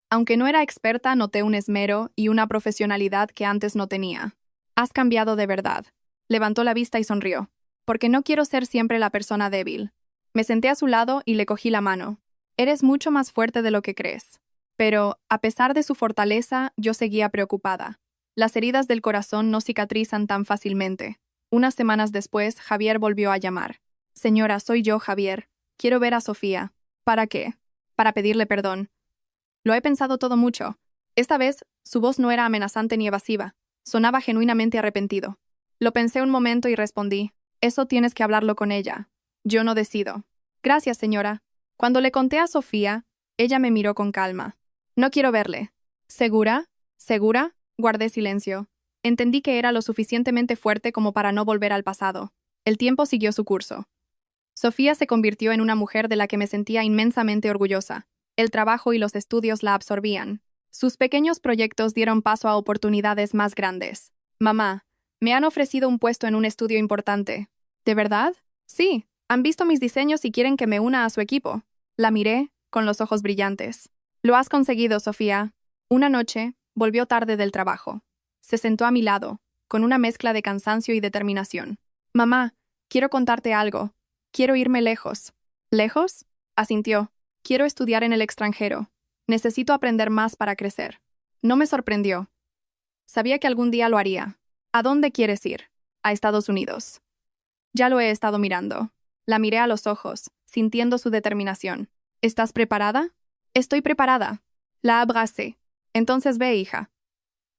Aunque no era experta, noté un esmero y una profesionalidad que antes no tenía. Has cambiado de verdad. Levantó la vista y sonrió. Porque no quiero ser siempre la persona débil. Me senté a su lado y le cogí la mano. Eres mucho más fuerte de lo que crees. Pero, a pesar de su fortaleza, yo seguía preocupada. Las heridas del corazón no cicatrizan tan fácilmente. Unas semanas después, Javier volvió a llamar. Señora, soy yo, Javier. Quiero ver a Sofía. ¿Para qué? Para pedirle perdón. Lo he pensado todo mucho. Esta vez, su voz no era amenazante ni evasiva. Sonaba genuinamente arrepentido. Lo pensé un momento y respondí. Eso tienes que hablarlo con ella. Yo no decido. Gracias, señora. Cuando le conté a Sofía, ella me miró con calma. No quiero verle. ¿Segura? ¿Segura? Guardé silencio. Entendí que era lo suficientemente fuerte como para no volver al pasado. El tiempo siguió su curso. Sofía se convirtió en una mujer de la que me sentía inmensamente orgullosa. El trabajo y los estudios la absorbían. Sus pequeños proyectos dieron paso a oportunidades más grandes. Mamá, me han ofrecido un puesto en un estudio importante. ¿De verdad? Sí, han visto mis diseños y quieren que me una a su equipo. La miré, con los ojos brillantes. Lo has conseguido, Sofía. Una noche, volvió tarde del trabajo. Se sentó a mi lado, con una mezcla de cansancio y determinación. Mamá, quiero contarte algo. Quiero irme lejos. ¿Lejos? Asintió. Quiero estudiar en el extranjero. Necesito aprender más para crecer. No me sorprendió. Sabía que algún día lo haría. ¿A dónde quieres ir? A Estados Unidos. Ya lo he estado mirando. La miré a los ojos, sintiendo su determinación. ¿Estás preparada? Estoy preparada. La abracé. Entonces ve, hija.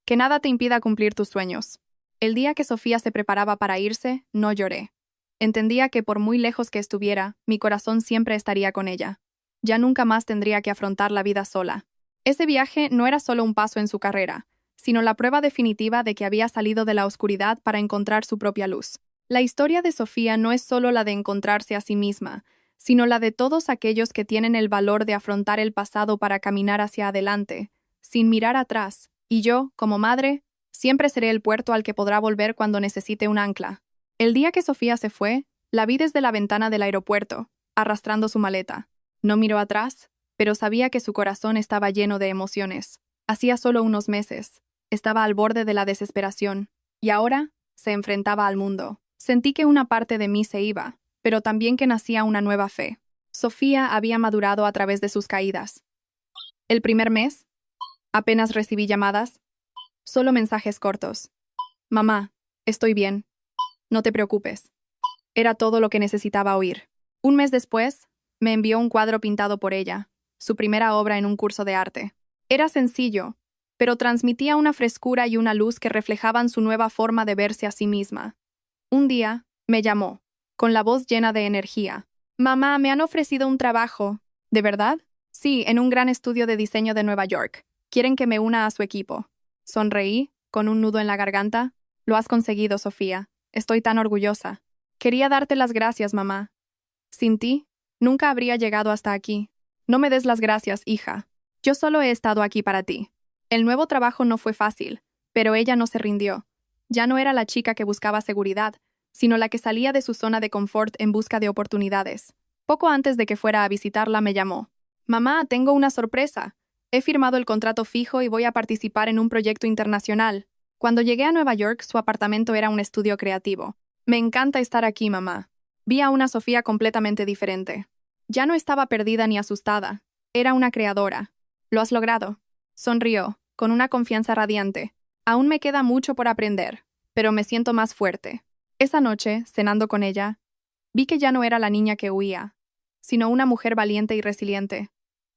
Que nada te impida cumplir tus sueños. El día que Sofía se preparaba para irse, no lloré. Entendía que por muy lejos que estuviera, mi corazón siempre estaría con ella. Ya nunca más tendría que afrontar la vida sola. Ese viaje no era solo un paso en su carrera, sino la prueba definitiva de que había salido de la oscuridad para encontrar su propia luz. La historia de Sofía no es solo la de encontrarse a sí misma, sino la de todos aquellos que tienen el valor de afrontar el pasado para caminar hacia adelante, sin mirar atrás. Y yo, como madre, siempre seré el puerto al que podrá volver cuando necesite un ancla. El día que Sofía se fue, la vi desde la ventana del aeropuerto, arrastrando su maleta. No miró atrás, pero sabía que su corazón estaba lleno de emociones. Hacía solo unos meses, Estaba al borde de la desesperación. Y ahora se enfrentaba al mundo. Sentí que una parte de mí se iba, pero también que nacía una nueva fe. Sofía había madurado a través de sus caídas. El primer mes, apenas recibí llamadas, solo mensajes cortos. Mamá, estoy bien. No te preocupes. Era todo lo que necesitaba oír. Un mes después, me envió un cuadro pintado por ella, su primera obra en un curso de arte. Era sencillo, pero transmitía una frescura y una luz que reflejaban su nueva forma de verse a sí misma. Un día, me llamó, con la voz llena de energía. Mamá, me han ofrecido un trabajo. ¿De verdad? Sí, en un gran estudio de diseño de Nueva York. Quieren que me una a su equipo. Sonreí, con un nudo en la garganta. Lo has conseguido, Sofía. Estoy tan orgullosa. Quería darte las gracias, mamá. Sin ti, nunca habría llegado hasta aquí. No me des las gracias, hija. Yo solo he estado aquí para ti. El nuevo trabajo no fue fácil, pero ella no se rindió. Ya no era la chica que buscaba seguridad, sino la que salía de su zona de confort en busca de oportunidades. Poco antes de que fuera a visitarla me llamó. Mamá, tengo una sorpresa. He firmado el contrato fijo y voy a participar en un proyecto internacional. Cuando llegué a Nueva York, su apartamento era un estudio creativo. Me encanta estar aquí, mamá. Vi a una Sofía completamente diferente. Ya no estaba perdida ni asustada. Era una creadora. Lo has logrado. Sonrió, con una confianza radiante. Aún me queda mucho por aprender, pero me siento más fuerte. Esa noche, cenando con ella, vi que ya no era la niña que huía, sino una mujer valiente y resiliente.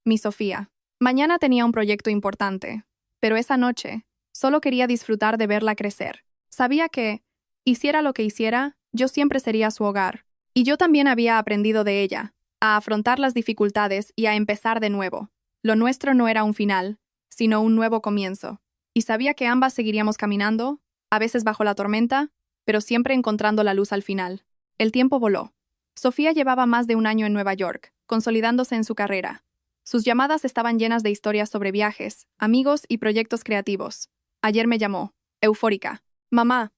Mi Sofía. Mañana tenía un proyecto importante, pero esa noche solo quería disfrutar de verla crecer. Sabía que, hiciera lo que hiciera, yo siempre sería su hogar. Y yo también había aprendido de ella, a afrontar las dificultades y a empezar de nuevo. Lo nuestro no era un final, sino un nuevo comienzo. Y sabía que ambas seguiríamos caminando, a veces bajo la tormenta, pero siempre encontrando la luz al final. El tiempo voló. Sofía llevaba más de un año en Nueva York, consolidándose en su carrera. Sus llamadas estaban llenas de historias sobre viajes, amigos y proyectos creativos. Ayer me llamó, eufórica. Mamá,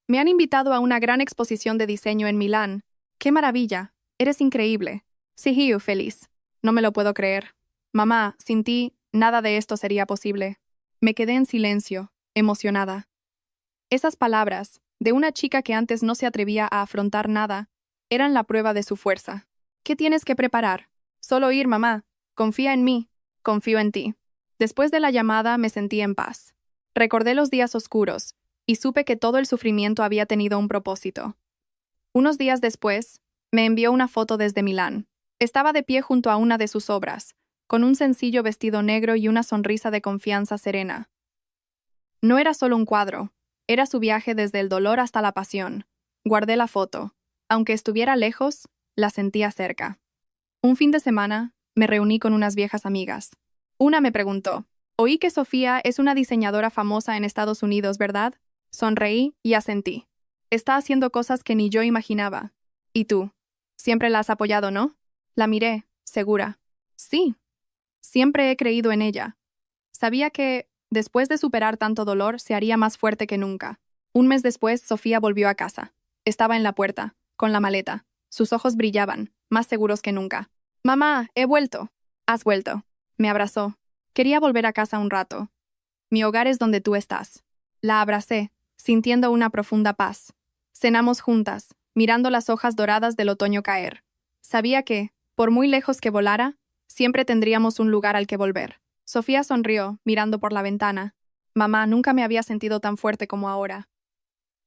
me han invitado a una gran exposición de diseño en Milán. ¡Qué maravilla! Eres increíble. Sí, feliz. No me lo puedo creer. Mamá, sin ti, nada de esto sería posible. Me quedé en silencio, emocionada. Esas palabras, de una chica que antes no se atrevía a afrontar nada, eran la prueba de su fuerza. ¿Qué tienes que preparar? Solo ir, mamá. Confía en mí. Confío en ti. Después de la llamada me sentí en paz. Recordé los días oscuros, y supe que todo el sufrimiento había tenido un propósito. Unos días después, me envió una foto desde Milán. Estaba de pie junto a una de sus obras, con un sencillo vestido negro y una sonrisa de confianza serena. No era solo un cuadro, era su viaje desde el dolor hasta la pasión. Guardé la foto. Aunque estuviera lejos, la sentía cerca. Un fin de semana, me reuní con unas viejas amigas. Una me preguntó, «Oí que Sofía es una diseñadora famosa en Estados Unidos, ¿verdad?» Sonreí y asentí. Está haciendo cosas que ni yo imaginaba. ¿Y tú? Siempre la has apoyado, ¿no? La miré, segura. Sí. Siempre he creído en ella. Sabía que, después de superar tanto dolor, se haría más fuerte que nunca. Un mes después, Sofía volvió a casa. Estaba en la puerta, con la maleta. Sus ojos brillaban, más seguros que nunca. «Mamá, he vuelto». «Has vuelto». Me abrazó. Quería volver a casa un rato. «Mi hogar es donde tú estás». La abracé, sintiendo una profunda paz. Cenamos juntas, mirando las hojas doradas del otoño caer. Sabía que, por muy lejos que volara, siempre tendríamos un lugar al que volver. Sofía sonrió, mirando por la ventana. «Mamá, nunca me había sentido tan fuerte como ahora.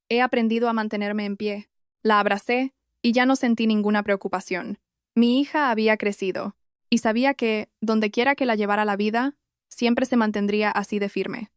He aprendido a mantenerme en pie». La abracé, y ya no sentí ninguna preocupación. Mi hija había crecido, y sabía que, dondequiera que la llevara la vida, siempre se mantendría así de firme.